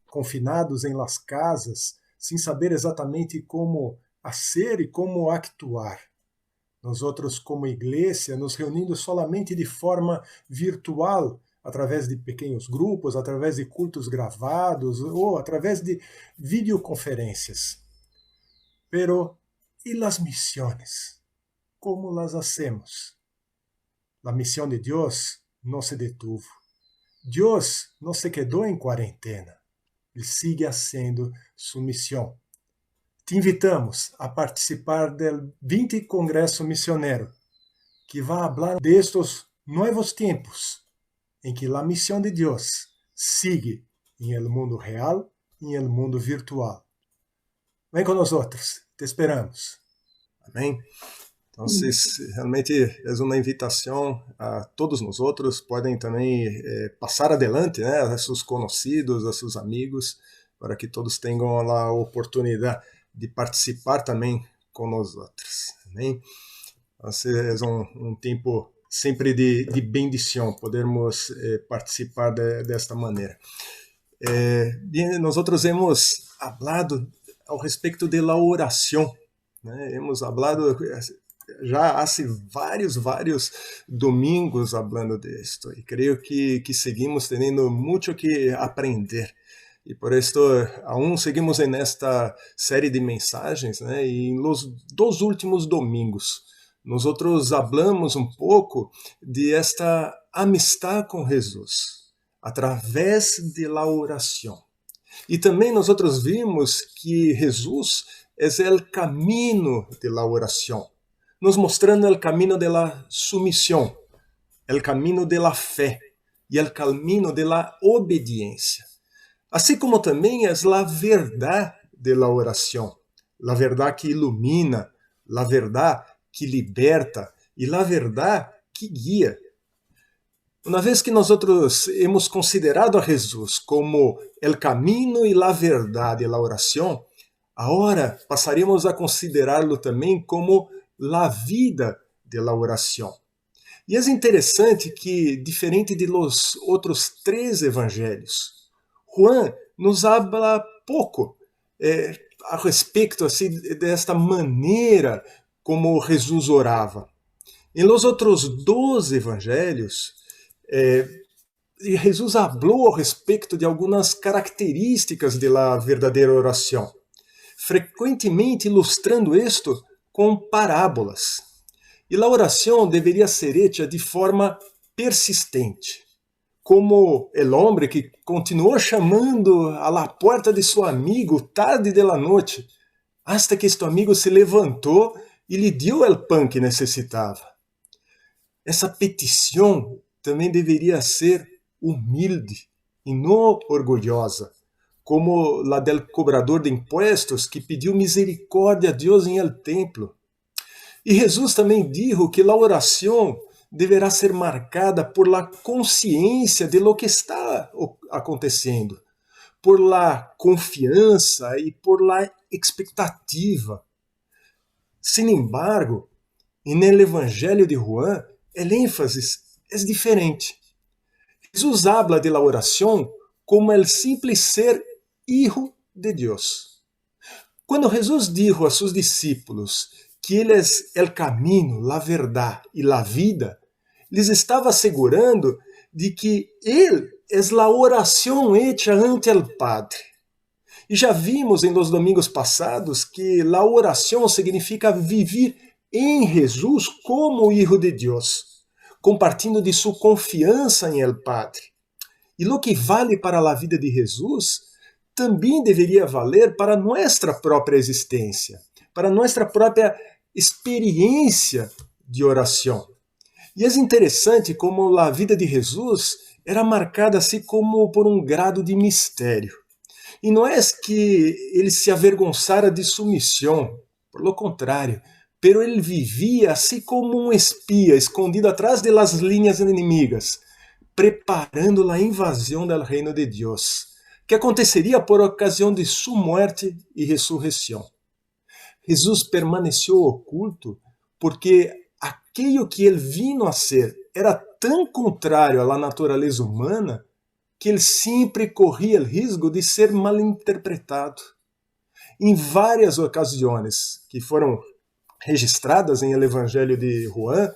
Speaker 4: Confinados em las casas, sem saber exatamente como fazer e como actuar. Nós como igreja, nos reunindo solamente de forma virtual, através de pequenos grupos, através de cultos gravados ou através de videoconferências. Pero, e as missões? Como las hacemos? A missão de Deus não se detuvo. Deus não se quedou em quarentena. Ele sigue fazendo sua missão. Te invitamos a participar do 20 Congresso Missionário, que vai falar destes novos tempos, em que a missão de Deus sigue em el mundo real e em el mundo virtual. Vem com nós, te esperamos. Amém? Então, realmente é uma invitação a todos nós outros, podem também passar adelante, né, a seus conhecidos, a seus amigos, para que todos tenham a oportunidade de participar também com nós outros. Amém? Então, é tempo sempre de bendição, podermos participar desta maneira. Nós hemos falado ao respeito da oração, né? Hemos falado já há vários domingos falando disto, e creio que seguimos tendo muito que aprender. E por isso, aún seguimos nesta série de mensagens, né? E nos 2 últimos domingos, nós falamos um pouco de esta amistade com Jesus, através da oração. E também nós vimos que Jesus é o caminho da oração, nos mostrando o caminho da submissão, o caminho da fé e o caminho da obediência. Assim como também é a verdade da oração, a verdade que ilumina, a verdade que liberta e a verdade que guia. Uma vez que nós hemos considerado a Jesus como o caminho e a verdade da oração, agora passaremos a considerá-lo também como a vida da oração. E é interessante que, diferente de los outros 3 evangelhos, Juan nos habla pouco a respeito assim, desta maneira como Jesus orava. Em los outros 12 evangelhos, Jesus falou a respeito de algumas características da verdadeira oração, frequentemente ilustrando isto com parábolas. E a oração deveria ser hecha de forma persistente, como o homem que continuou chamando a la porta de seu amigo tarde de la noite, hasta que este amigo se levantou e lhe deu o pão que necessitava. Essa petição também deveria ser humilde e não orgulhosa, como a del cobrador de impuestos que pediu misericórdia a Deus em el templo. E Jesus também dijo que a oração deverá ser marcada por la consciência de lo que está acontecendo, por la confiança e por la expectativa. Sin embargo, no Evangelho de Juan, o ênfase é diferente. Jesus habla de la oração como el simples ser hijo de Deus. Quando Jesus dijo a seus discípulos que Ele é o caminho, a verdade e a vida, lhes estava assegurando de que Ele é a oração hecha ante el Padre. E já vimos em los domingos passados que a oração significa viver em Jesus como Hijo de Deus, compartindo de sua confiança em el Padre. E lo que vale para a vida de Jesus também deveria valer para nossa própria existência, para nossa própria experiência de oração. E é interessante como a vida de Jesus era marcada assim como por um grado de mistério. E não é que ele se avergonçara de sua missão, por lo contrário, pero ele vivia assim como um espia escondido atrás de las linhas inimigas, preparando a invasão do reino de Deus, que aconteceria por ocasião de sua morte e ressurreição. Jesus permaneceu oculto porque aquilo que ele vino a ser era tão contrário à natureza humana que ele sempre corria o risco de ser mal interpretado. Em várias ocasiões que foram registradas em el Evangelho de Juan,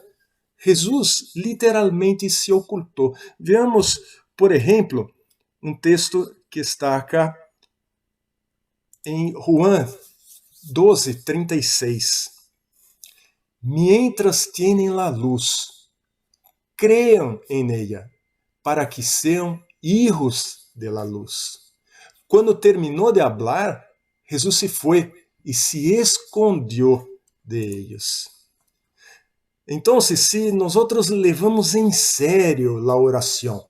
Speaker 4: Jesus literalmente se ocultou. Veamos, por exemplo, um texto que está acá em Juan 12:36. Mientras tienen la luz, cream en ella, para que sean hijos de la luz. Quando terminou de hablar, Jesus se foi e se escondió de ellos. Então, se nós levamos em sério a oração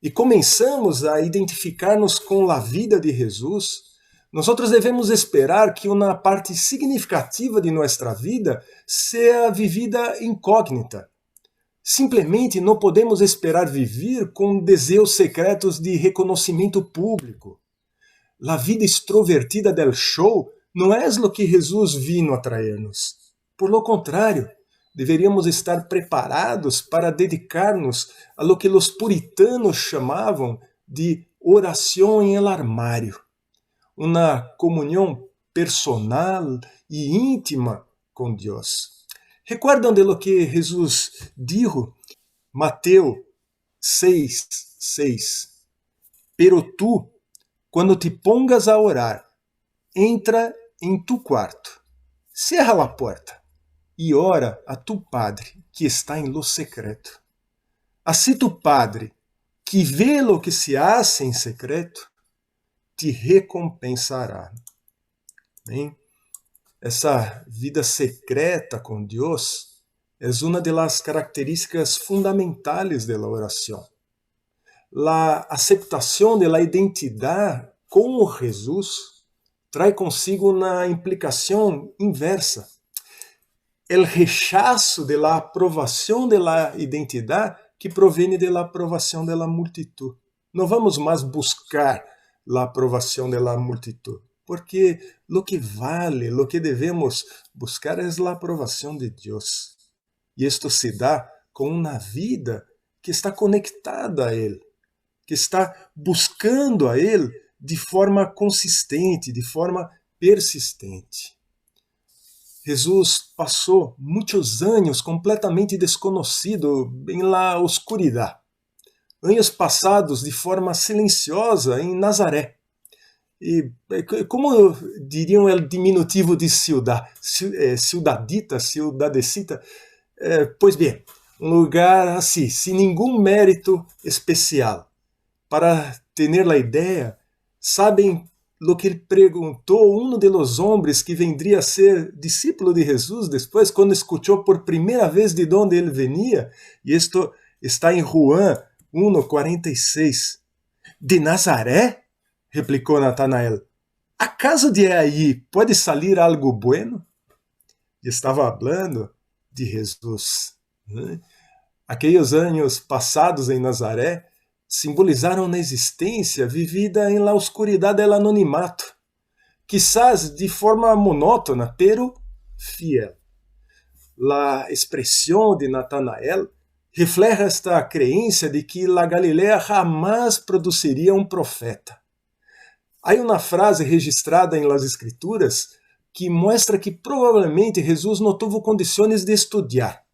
Speaker 4: e começamos a identificar-nos com a vida de Jesus, nós devemos esperar que uma parte significativa de nossa vida seja vivida incógnita. Simplesmente não podemos esperar viver com desejos secretos de reconhecimento público. A vida extrovertida del show não é o que Jesus vino a trazer-nos. Por lo contrário, deveríamos estar preparados para dedicar-nos a lo que os puritanos chamavam de oração em el armário. Uma comunhão personal e íntima com Deus. Recuerdan de lo que Jesus dijo? Mateus 6:6. Pero tú, quando te pongas a orar, entra em tu quarto, cierra a porta e ora a tu Padre que está em lo secreto. Assim tu Padre, que vê lo que se hace em secreto, te recompensará. Bem, essa vida secreta com Deus é uma das características fundamentais da oração. A aceitação da identidade com Jesus traz consigo uma implicação inversa. O rechaço da aprovação da identidade que provém da aprovação da multitud. Não vamos mais buscar a aprovação da multitud, porque lo que vale, lo que devemos buscar é a aprovação de Deus. E isto se dá com uma vida que está conectada a Ele, que está buscando a Ele de forma consistente, de forma persistente. Jesus passou muitos anos completamente desconhecido em la oscuridade. Anos passados de forma silenciosa em Nazaré. E como diriam o diminutivo de ciudadita, ciudadecita? Pois bem, um lugar assim, sem nenhum mérito especial. Para ter a ideia, sabem lo que ele perguntou um dos homens que vendria a ser discípulo de Jesus depois, quando escutou por primeira vez de onde ele venia? E isto está em Juan 1:46. De Nazaré? Replicou Natanael. ¿Acaso de aí pode salir algo bueno? E estava falando de Jesus. Aqueles anos passados em Nazaré simbolizaram a existência vivida em la oscuridade do anonimato, quizás de forma monótona, pero fiel. A expressão de Natanael refleja esta crença de que a Galileia jamais produziria um profeta. Há uma frase registrada em las Escrituras que mostra que provavelmente Jesus não teve condições de estudar.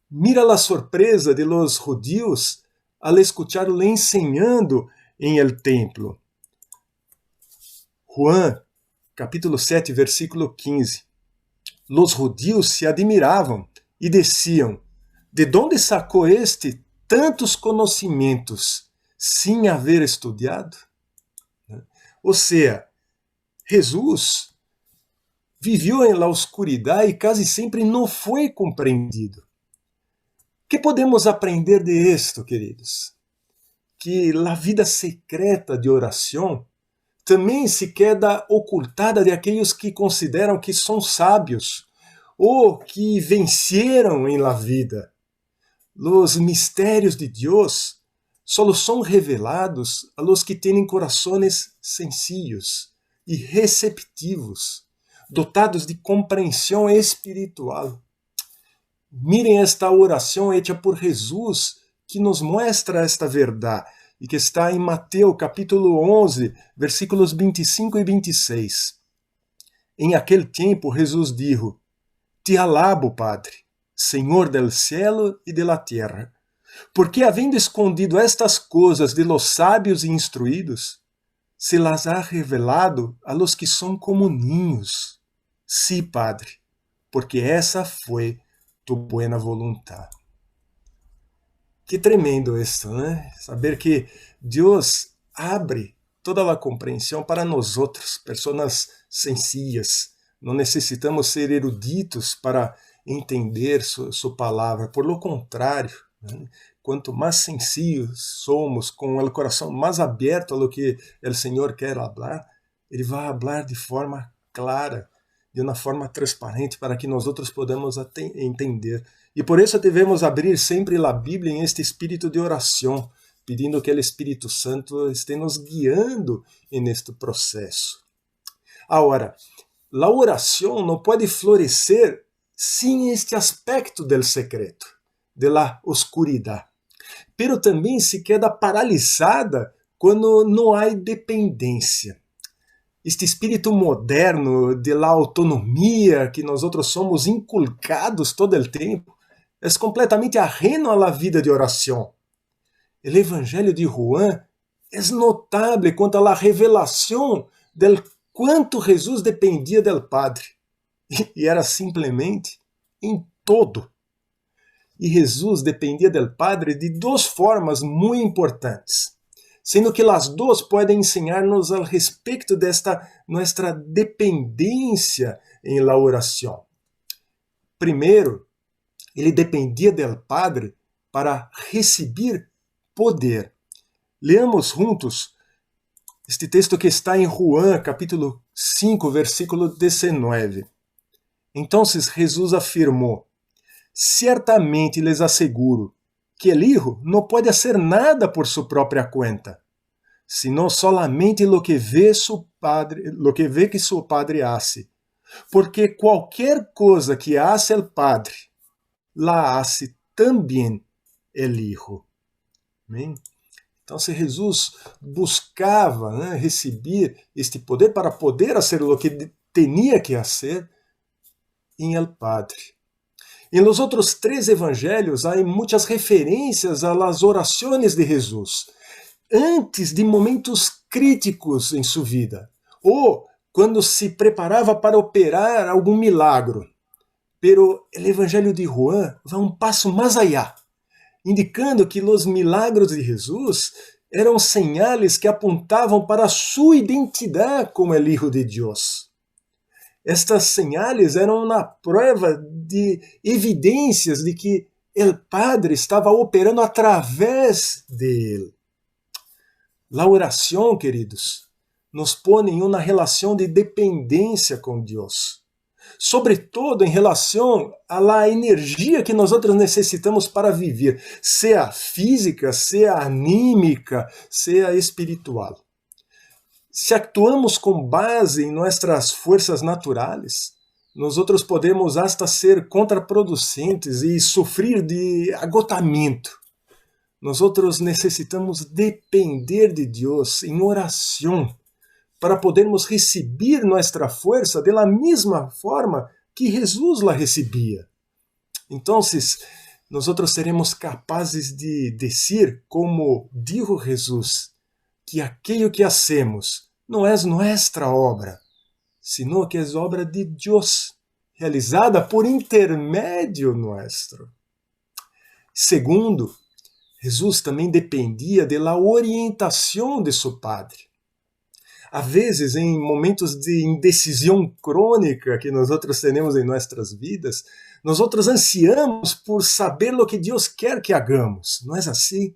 Speaker 4: Mira a surpresa de los judíos al escuchar-lo enseñando em el templo. Juan, capítulo 7, versículo 15. Los judíos se admiravam e diziam: ¿De onde sacou este tantos conhecimentos sem haver estudado? Ou seja, Jesus viveu em la oscuridade e quase sempre não foi compreendido. Que podemos aprender de esto, queridos? Que a vida secreta de oração também se queda ocultada de aqueles que consideram que são sábios ou que venceram em la vida. Os mistérios de Deus só são revelados a los que têm corações sencillos e receptivos, dotados de compreensão espiritual. Mirem esta oração hecha por Jesus, que nos mostra esta verdade, e que está em Mateus capítulo 11, versículos 25 e 26. Em aquele tempo, Jesus disse: Te alabo, Padre, Senhor del cielo e de la tierra, porque havendo escondido estas coisas de los sábios e instruídos, se las ha revelado a los que são como niños. Sí, Padre, porque essa foi tu buena voluntad. Que tremendo isso, né? Saber que Deus abre toda a compreensão para nós outros, pessoas sencillas. Não necessitamos ser eruditos para entender sua palavra. Por lo contrário, né? Quanto mais sencillos somos, com o coração mais aberto a lo que o Senhor quer falar, Ele vai falar de forma clara, de uma forma transparente, para que nós outros podamos entender. E por isso devemos abrir sempre a Bíblia em este espírito de oração, pedindo que o Espírito Santo esteja nos guiando neste processo. Agora, a oração não pode florescer sem este aspecto del secreto, de la oscuridade. Pero também se queda paralisada quando não há dependência. Este espírito moderno de la autonomia que nós outros somos inculcados todo o tempo é completamente ajeno à vida de oração. O Evangelho de Juan é notável quanto à revelação del quanto Jesus dependia del Padre. E era simplesmente em todo. E Jesus dependia del Padre de duas formas muito importantes, sendo que as duas podem ensinar-nos a respeito desta nossa dependência em la oração. Primeiro, ele dependia del Padre para receber poder. Leamos juntos este texto que está em Juan, capítulo 5, versículo 19. Então Jesus afirmou: Certamente les asseguro que el Hijo não pode fazer nada por sua própria conta, sino solamente lo que vê que su Padre hace, porque qualquer coisa que hace el Padre, la hace também el Hijo. Amém? Então, se Jesus buscava receber este poder para poder fazer o que tinha que fazer em el Padre. Em los outros 3 evangelhos há muitas referências às orações de Jesus, antes de momentos críticos em sua vida, ou quando se preparava para operar algum milagro. Pero o Evangelho de Juan vai um passo mais allá, indicando que os milagros de Jesus eram señales que apontavam para sua identidade como el Hijo de Deus. Estas señales eram uma prova de evidências de que o Padre estava operando através de ele. A oração, queridos, nos põe em uma relação de dependência com Deus, sobretudo em relação à energia que nós outros necessitamos para viver, seja física, seja anímica, seja espiritual. Se actuamos com base em nossas forças naturais, nós outros podemos hasta ser contraproducentes e sofrer de agotamento. Nós outros necessitamos depender de Deus em oração para podermos receber nossa força da mesma forma que Jesus la recebia. Então, nós outros seremos capazes de dizer, como dijo Jesus, que aquilo que hacemos não é nossa obra, sino que é obra de Deus, realizada por intermédio nosso. Segundo, Jesus também dependia da orientação de seu Padre. Às vezes, em momentos de indecisão crônica que nós outros temos em nossas vidas, nós outros ansiamos por saber o que Deus quer que hagamos. Não é assim?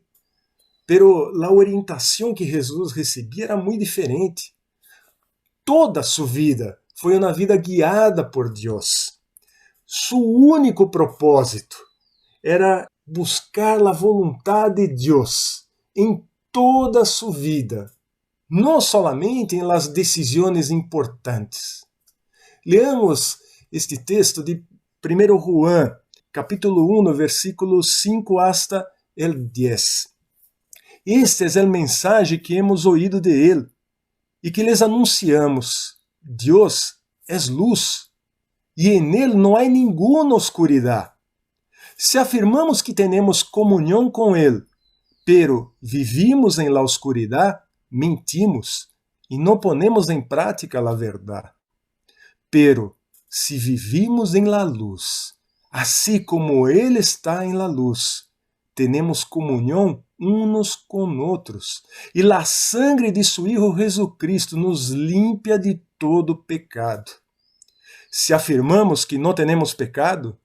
Speaker 4: Pero a orientação que Jesus recebia era muito diferente. Toda sua vida foi uma vida guiada por Deus. Seu único propósito era buscar a vontade de Deus em toda sua vida, não somente em las decisões importantes. Leamos este texto de 1 Juan, capítulo 1, versículos 5 hasta el 10. Este é o mensagem que hemos ouído de ele e que lhes anunciamos. Deus é luz e em ele não há nenhuma oscuridade. Se afirmamos que temos comunhão com ele, pero vivimos em la oscuridade, mentimos e não ponemos em prática a verdade. Pero se vivimos em la luz, assim como ele está em la luz, temos comunhão uns com outros, e a sangre de seu Hijo Jesucristo nos limpia de todo pecado. Se afirmamos que não temos pecado,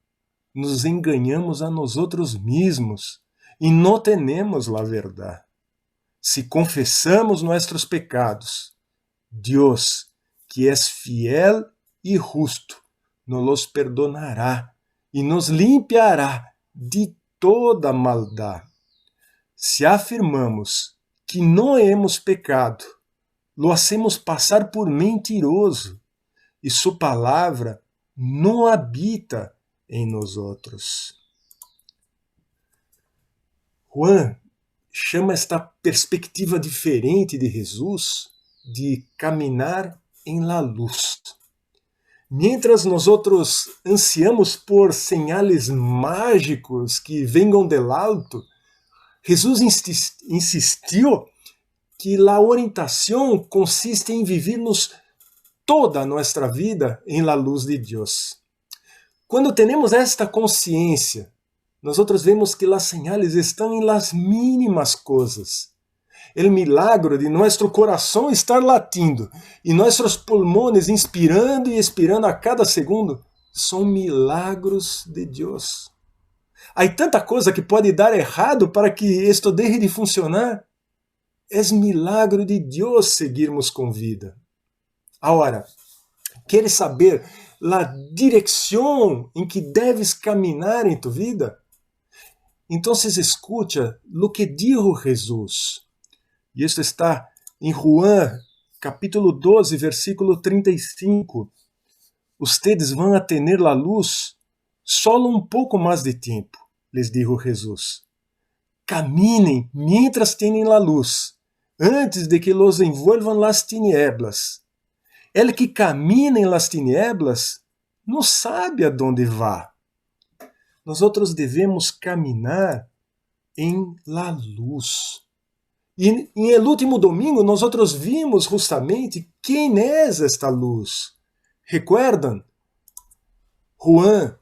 Speaker 4: nos enganamos a nós outros mesmos e não temos a verdade. Se confessamos nossos pecados, Deus, que é fiel e justo, nos los perdonará e nos limpiará de toda maldade. Se afirmamos que não hemos pecado, lo hacemos passar por mentiroso e sua palavra não habita em nós outros. Juan chama esta perspectiva diferente de Jesus de caminhar em la luz. Mientras nós outros ansiamos por señales mágicos que venham del alto, Jesus insistiu que a orientação consiste em vivermos toda a nossa vida em la luz de Deus. Quando temos esta consciência, nós outros vemos que as señales estão em las mínimas coisas. O milagro de nosso coração estar latindo e nossos pulmões inspirando e expirando a cada segundo são milagros de Deus. Há tanta coisa que pode dar errado para que isto deixe de funcionar. É milagro de Deus seguirmos com vida. Agora, queres saber a direção em que deves caminhar em tu vida? Então, escucha o que dijo Jesus. E isso está em Juan, capítulo 12, versículo 35. Ustedes vão a tener la luz solo um pouco mais de tempo, les dijo Jesus. Caminem mientras tienen la luz, antes de que los envuelvan las tinieblas. El que camina em las tinieblas não sabe a dónde vá. Nós outros devemos caminhar em la luz. E em el último domingo nós outros vimos justamente quem é esta luz. Recuerdan? Juan,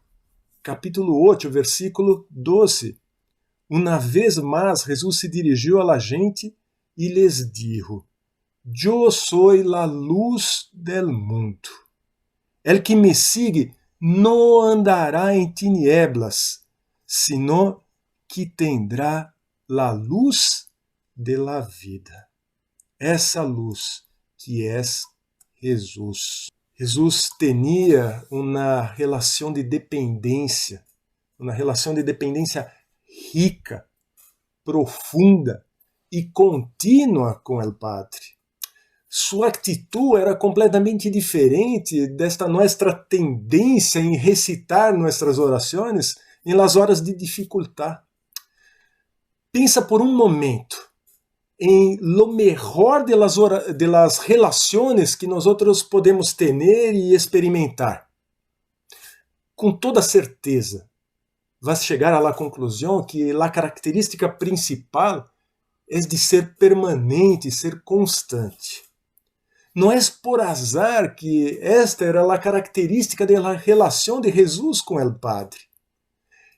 Speaker 4: capítulo 8, versículo 12. Uma vez mais, Jesus se dirigiu a la gente e lhes dijo: Yo soy la luz del mundo. El que me sigue não andará em tinieblas, sino que tendrá la luz de la vida. Essa luz que é Jesus. Jesus tinha uma relação de dependência rica, profunda e contínua com o Padre. Sua atitude era completamente diferente desta nossa tendência em recitar nossas orações em las horas de dificuldade. Pensa por um momento em lo mejor de las relações que nós outros podemos ter e experimentar. Com toda certeza, vas chegar à conclusão que a característica principal é de ser permanente, ser constante. Não é por azar que esta era a característica da relação de Jesus com o Padre.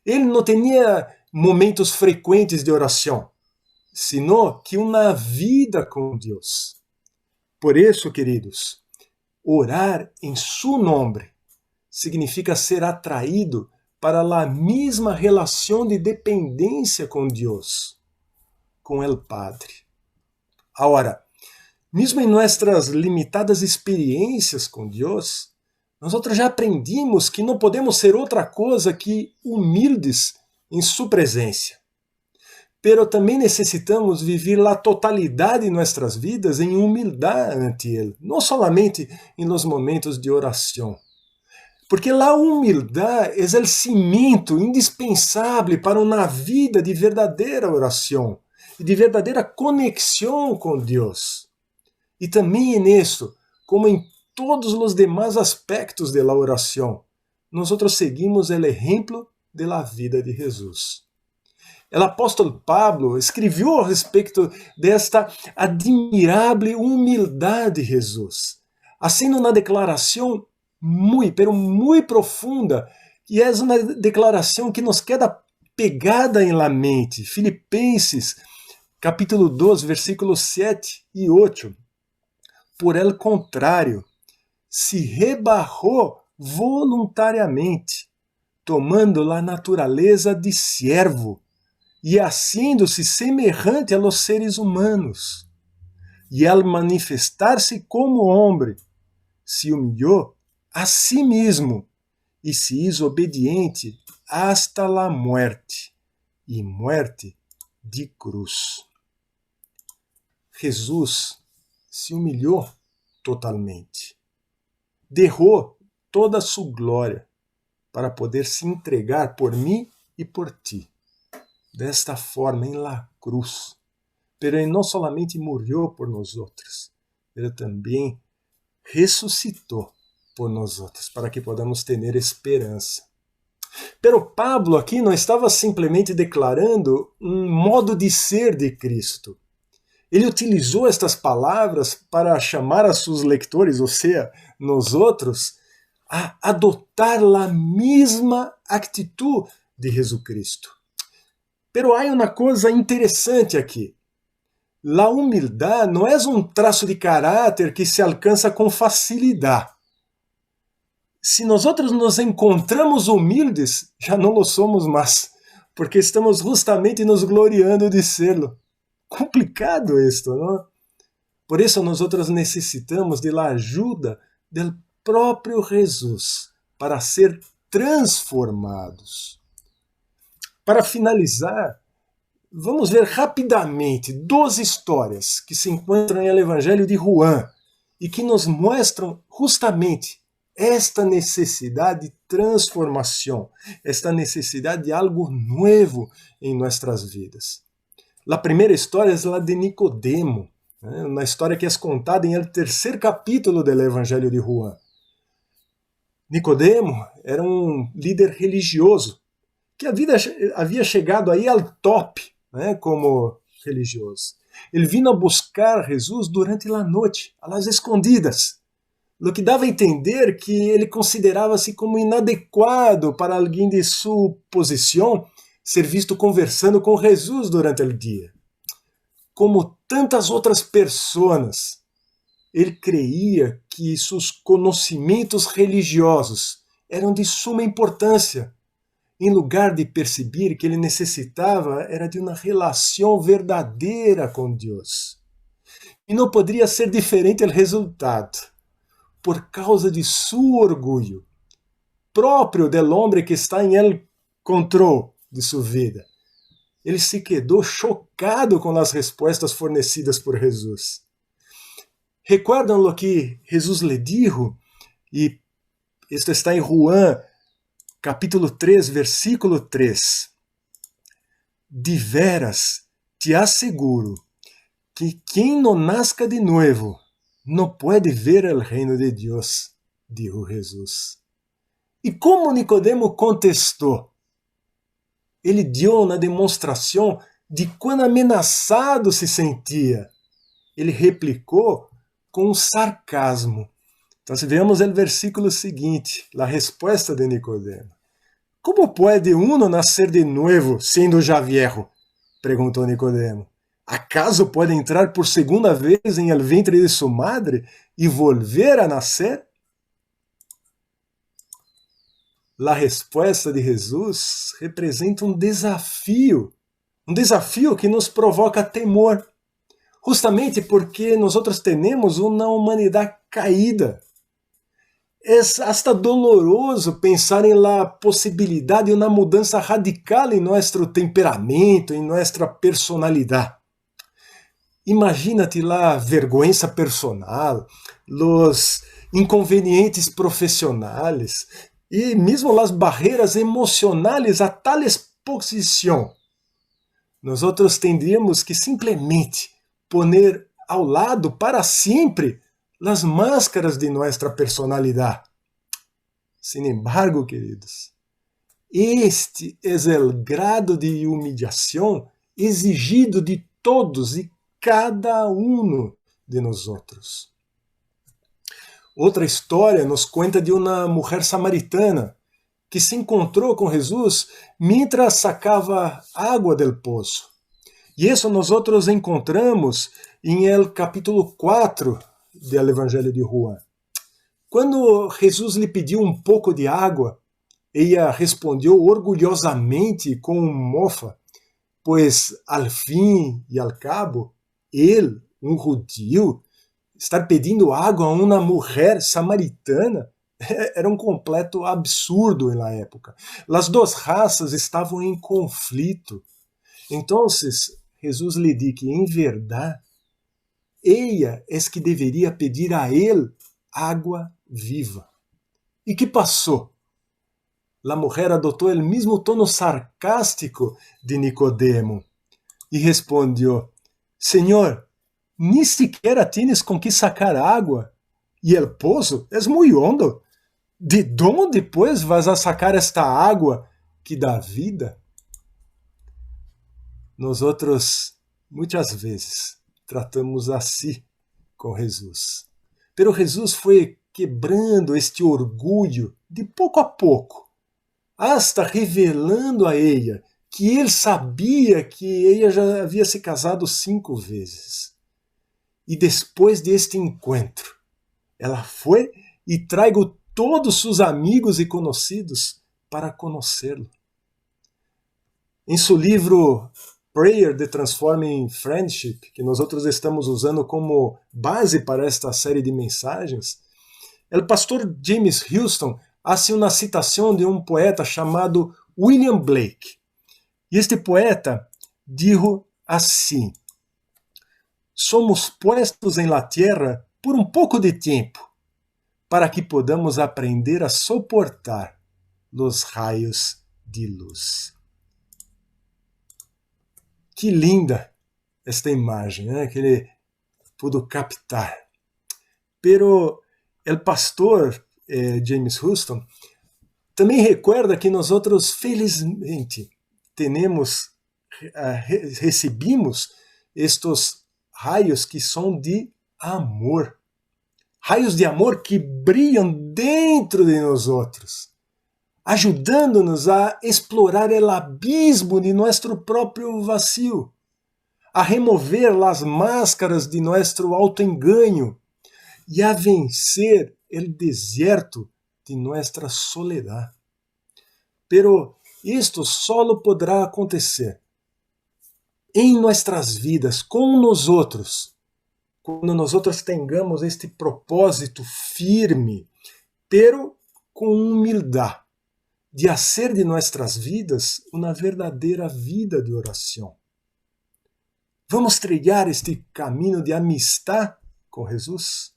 Speaker 4: Ele não tinha momentos frequentes de oração, sino que uma vida com Deus. Por isso, queridos, orar em su nome significa ser atraído para a mesma relação de dependência com Deus, com o Padre. Agora, mesmo em nossas limitadas experiências com Deus, nós já aprendimos que não podemos ser outra coisa que humildes em sua presença. Pero também necessitamos viver a totalidade de nossas vidas em humildade ante Ele, não somente em los momentos de oração. Porque a humildade é o cimento indispensável para uma vida de verdadeira oração e de verdadeira conexão com Deus. E também nisso, como em todos os demais aspectos da oração, nós seguimos o exemplo da vida de Jesus. O apóstolo Pablo escreveu a respeito desta admirável humildade de Jesus, fazendo uma declaração muito profunda, e é uma declaração que nos queda pegada em la mente. Filipenses, capítulo 2, versículos 7 e 8. Por el contrário, se rebajou voluntariamente, tomando a natureza de siervo, e haciendo-se semejante a los seres humanos. E al manifestar-se como homem, se humilhou a si mesmo, e se hizo obediente hasta la muerte, e muerte de cruz. Jesus se humilhou totalmente. Derrou toda a sua glória para poder se entregar por mim e por ti. Desta forma, em la cruz. Pero ele não somente morreu por nós outros, ele também ressuscitou por nós outros, para que podamos ter esperança. Pero Pablo aqui não estava simplesmente declarando um modo de ser de Cristo. Ele utilizou estas palavras para chamar a seus leitores, ou seja, nós outros, a adotar a mesma atitude de Jesus Cristo. Pero há uma coisa interessante aqui. A humildade não é um traço de caráter que se alcança com facilidade. Se nós nos encontramos humildes, já não lo somos mais, porque estamos justamente nos gloriando de serlo. Complicado isto, não? Por isso nós necessitamos da ajuda do próprio Jesus para ser transformados. Para finalizar, vamos ver rapidamente 2 histórias que se encontram no Evangelho de João e que nos mostram justamente esta necessidade de transformação, esta necessidade de algo novo em nossas vidas. A primeira história é a de Nicodemo, uma história que é contada em el 3º capítulo do Evangelho de João. Nicodemo era um líder religioso que havia chegado aí ao top, como religioso. Ele vinha buscar Jesus durante a noite, às escondidas, o que dava a entender que ele considerava-se como inadequado para alguém de sua posição ser visto conversando com Jesus durante o dia. Como tantas outras pessoas, ele creia que seus conhecimentos religiosos eram de suma importância, em lugar de perceber que ele necessitava era de uma relação verdadeira com Deus. E não poderia ser diferente o resultado, por causa de seu orgulho, próprio do homem que está em el controle de sua vida. Ele se quedou chocado com as respostas fornecidas por Jesus. Recuerdam o que Jesus lhe dijo? E isto está em João, capítulo 3, versículo 3. De veras te asseguro que quem não nasca de novo não pode ver o reino de Deus, dijo Jesus. E como Nicodemo contestou? Ele deu uma demonstração de quão ameaçado se sentia. Ele replicou com sarcasmo. Então, vemos o versículo seguinte, a resposta de Nicodemo. ¿Cómo puede uno nacer de nuevo siendo ya viejo? Preguntó Nicodemo. ¿Acaso puede entrar por segunda vez en el vientre de su madre y volver a nacer? La resposta de Jesus representa um desafio que nos provoca temor, justamente porque nós temos uma humanidade caída. É hasta doloroso pensar em la possibilidade de uma mudança radical em nosso temperamento, em nossa personalidade. Imagínate la vergüenza personal, los inconvenientes profissionais e mesmo as barreiras emocionais a tal exposição. Nós tendríamos que simplesmente poner ao lado para sempre as máscaras de nossa personalidade. Sin embargo, queridos, este é o grado de humillação exigido de todos e cada um de nós. Outra história nos conta de uma mulher samaritana que se encontrou com Jesus mientras sacava água del poço. E isso nós encontramos em el capítulo 4 do Evangelho de Juan. Quando Jesus lhe pediu um pouco de água, ela respondeu orgulhosamente com mofa, pois al fim e al cabo, ele, um judeu, estar pedindo água a uma mulher samaritana era um completo absurdo na época. As duas raças estavam em conflito. Então, Jesus lhe disse que, em verdade, ella é que deveria pedir a ele água viva. E que passou? A mulher adotou o mesmo tono sarcástico de Nicodemo e respondeu: Senhor, ni siquiera tienes com que sacar água, e el poço é muito hondo. De onde, pois, vas a sacar esta água que dá vida? Nós muitas vezes, tratamos assim com Jesus. Pero Jesus foi quebrando este orgulho de pouco a pouco, hasta revelando a ella que ele sabia que ella já havia se casado 5 vezes. E depois deste encontro, ela foi e traigo todos seus amigos e conhecidos para conhecê-lo. Em seu livro Prayer The Transforming Friendship, que nós estamos usando como base para esta série de mensagens, o pastor James Houston faz uma citação de um poeta chamado William Blake. E este poeta dijo assim: somos puestos em la tierra por um pouco de tempo, para que podamos aprender a soportar os raios de luz. Que linda esta imagem, né? Que ele pudo captar. Pero o pastor James Houston também recuerda que nós felizmente recebimos estes raios que são de amor. Raios de amor que brilham dentro de nós, ajudando-nos a explorar o abismo de nosso próprio vazio, a remover as máscaras de nosso autoengaño e a vencer o deserto de nossa soledade. Pero isto solo poderá acontecer em nossas vidas, com nós quando nós tenhamos este propósito firme, pero com humildade, de fazer de nossas vidas uma verdadeira vida de oração. Vamos trilhar este caminho de amistade com Jesus?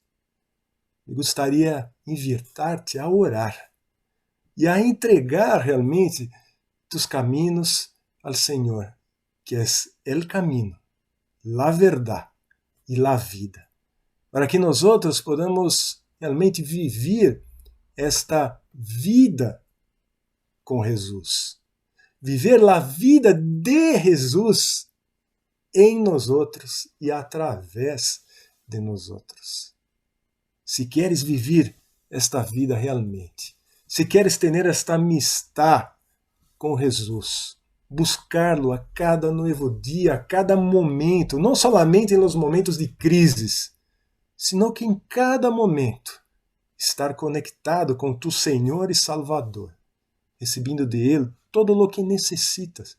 Speaker 4: Me gostaria de invitar-te a orar e a entregar realmente tus caminhos ao Senhor, que é o caminho, a verdade e a vida, para que nós podamos realmente viver esta vida com Jesus, viver a vida de Jesus em nós e através de nós. Se queres viver esta vida realmente, se queres ter esta amistade com Jesus. Buscá-lo a cada novo dia, a cada momento, não somente nos momentos de crises, sino que em cada momento estar conectado com tu Senhor e Salvador, recebendo de Ele todo o que necessitas,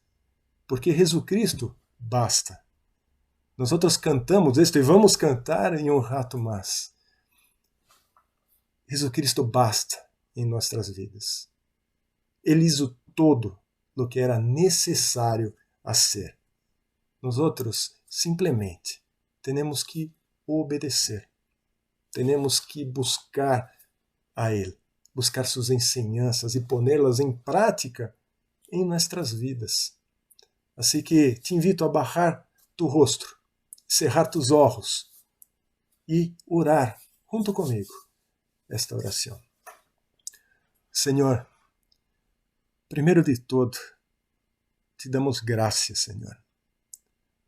Speaker 4: porque Jesus Cristo basta. Nós outros cantamos isto e vamos cantar em um rato mais. Jesus Cristo basta em nossas vidas. Ele hizo todo o que era necessário a ser. Nós outros simplesmente temos que obedecer. Temos que buscar a Ele, buscar suas ensinanças e pô-las em prática em nossas vidas. Assim que te invito a bajar tu rosto, cerrar tus olhos e orar junto comigo esta oração. Senhor, primeiro de tudo, te damos graças, Senhor.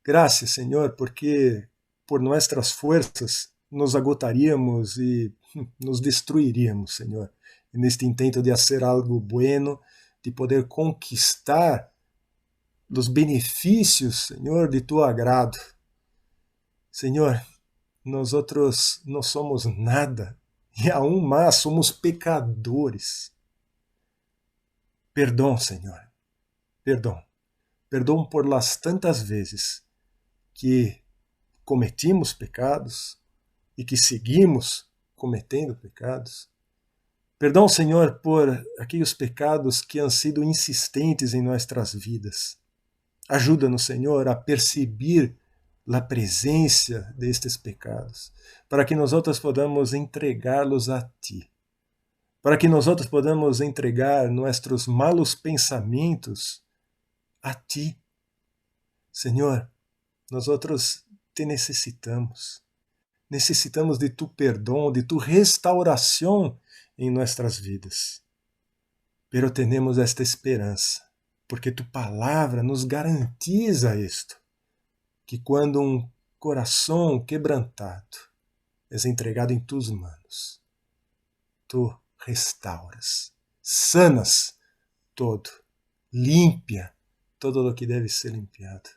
Speaker 4: Graças, Senhor, porque por nossas forças nos agotaríamos e nos destruiríamos, Senhor, neste intento de fazer algo bueno, de poder conquistar os benefícios, Senhor, de tu agrado. Senhor, nós outros não somos nada e aún mais somos pecadores. Perdão, Senhor, perdão. Perdão por las tantas vezes que cometimos pecados e que seguimos cometendo pecados. Perdão, Senhor, por aqueles pecados que han sido insistentes em nossas vidas. Ajuda-nos, Senhor, a perceber a presença destes pecados, para que nós outros podamos entregá-los a Ti, para que nós outros podamos entregar nossos malos pensamentos a Ti. Senhor, nós outros te necessitamos. Necessitamos de Tu perdão, de Tu restauração em nossas vidas. Pero temos esta esperança, porque Tu palavra nos garantiza isto, que quando um coração quebrantado é entregado em Tus manos, Tu restauras, sanas todo, limpia todo o que deve ser limpiado.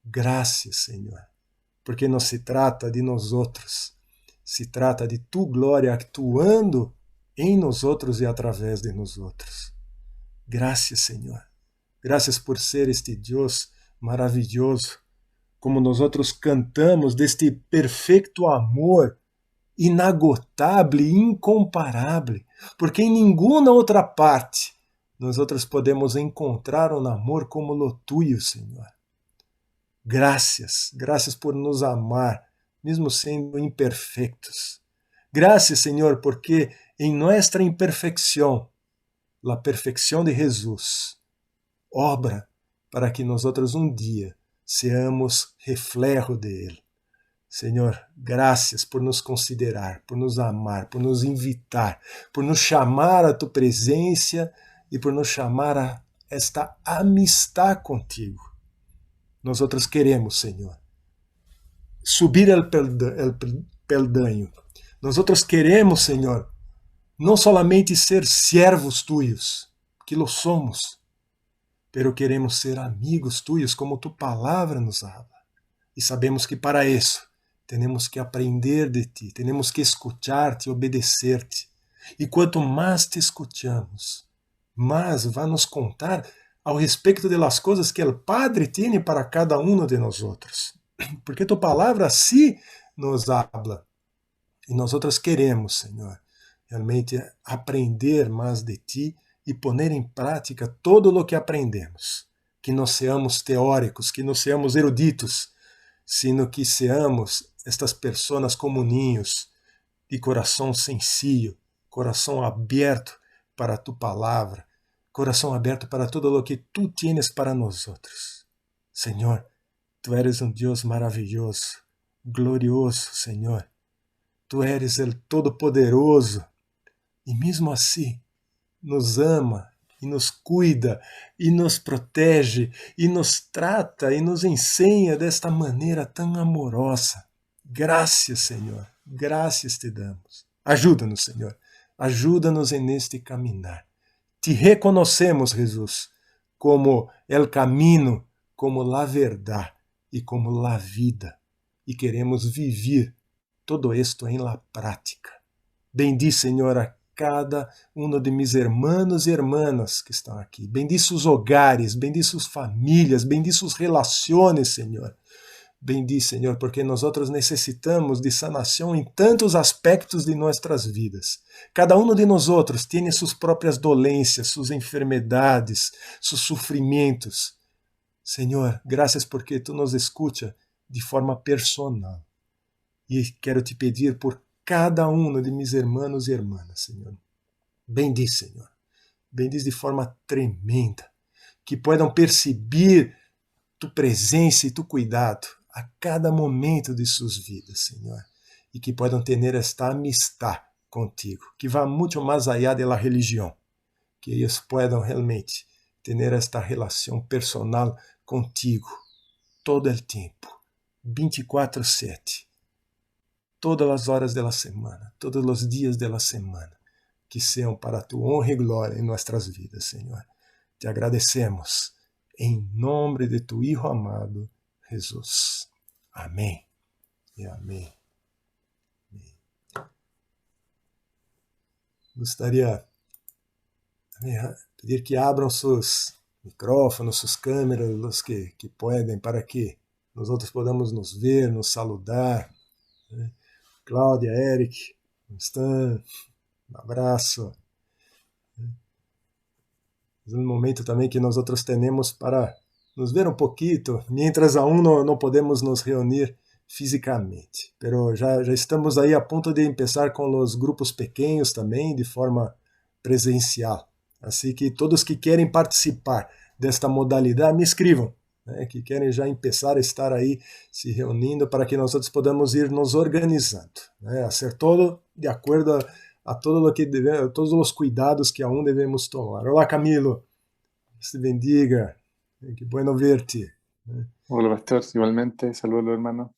Speaker 4: Graças, Senhor, porque não se trata de nós outros, se trata de Tu glória actuando em nós outros e através de nós outros. Graças, Senhor. Graças por ser este Deus maravilhoso, como nós outros cantamos deste perfeito amor, inagotável e incomparável, porque em nenhuma outra parte nós outros podemos encontrar um amor como o Tuyo, Senhor. Graças, graças por nos amar, mesmo sendo imperfeitos. Graças, Senhor, porque em nossa imperfeição, a perfeição de Jesus obra para que nós outros um dia seamos reflejo de Ele. Senhor, graças por nos considerar, por nos amar, por nos invitar, por nos chamar a Tu presença e por nos chamar a esta amistad contigo. Nós outros queremos, Senhor, subir el peldaño. Nós outros queremos, Senhor, não solamente ser servos Tuyos, que lo somos, pero queremos ser amigos Tuyos, como Tu palavra nos habla. E sabemos que para isso temos que aprender de Ti, temos que escuchar-te, obedecer-te. E quanto mais te escuchamos, mais vai nos contar ao respeito de las coisas que o Padre tem para cada um de nós outros. Porque Tu palavra assim nos habla. E nós outros queremos, Senhor, realmente aprender mais de Ti e pôr em prática todo o que aprendemos. Que não seamos teóricos, que não seamos eruditos, sino que seamos estas pessoas como ninhos, de coração sencillo, coração aberto para Tu palavra, coração aberto para todo o que Tu tienes para nós outros. Senhor, Tu eres um Deus maravilhoso, glorioso, Senhor. Tu eres o Todo-Poderoso e mesmo assim nos ama e nos cuida e nos protege e nos trata e nos ensina desta maneira tão amorosa. Graças, Senhor, graças Te damos. Ajuda-nos, Senhor, ajuda-nos neste caminhar. Te reconhecemos, Jesus, como el camino, como la verdad e como la vida. E queremos viver todo esto em la prática. Bendiz, Senhor, a cada um de mis hermanos e hermanas que estão aqui. Bendiz os hogares, bendiz suas famílias, bendiz suas relações, Senhor. Bendiz, Senhor, porque nós necessitamos de sanação em tantos aspectos de nossas vidas. Cada um de nós tem suas próprias dolências, suas enfermidades, seus sofrimentos. Senhor, graças porque Tu nos escuta de forma personal. E quero te pedir por cada um de mis hermanos e hermanas, Senhor. Bendiz, Senhor. Bendiz de forma tremenda. Que puedan perceber Tu presença e Tu cuidado a cada momento de suas vidas, Senhor. E que puedan ter esta amistad contigo, que vá muito mais allá de la religião. Que eles puedan realmente ter esta relação personal contigo todo o tempo, 24/7. Todas as horas da semana, todos os dias da semana, que sejam para Tu honra e glória em nossas vidas, Senhor. Te agradecemos, em nome de Tu Hijo amado, Jesus. Amém e amém. Gostaria de pedir que abram seus micrófonos, suas câmeras, os que podem, para que nós outros podamos nos ver, nos saludar. Cláudia, Eric, Stan, um abraço. É um momento também que nós outros temos para nos ver um pouquinho, mientras aún não podemos nos reunir fisicamente. Pero já estamos aí a ponto de começar com os grupos pequenos também, de forma presencial. Assim que todos que querem participar desta modalidade, me escrevam, né, que querem já começar a estar aí se reunindo para que nós outros podamos ir nos organizando, né, a ser todo de acordo a todo o que devemos, todos os cuidados que aún devemos tomar. Olá, Camilo, Deus te bendiga, que bueno verte.
Speaker 7: Hola, pastor, igualmente, saludos, hermano.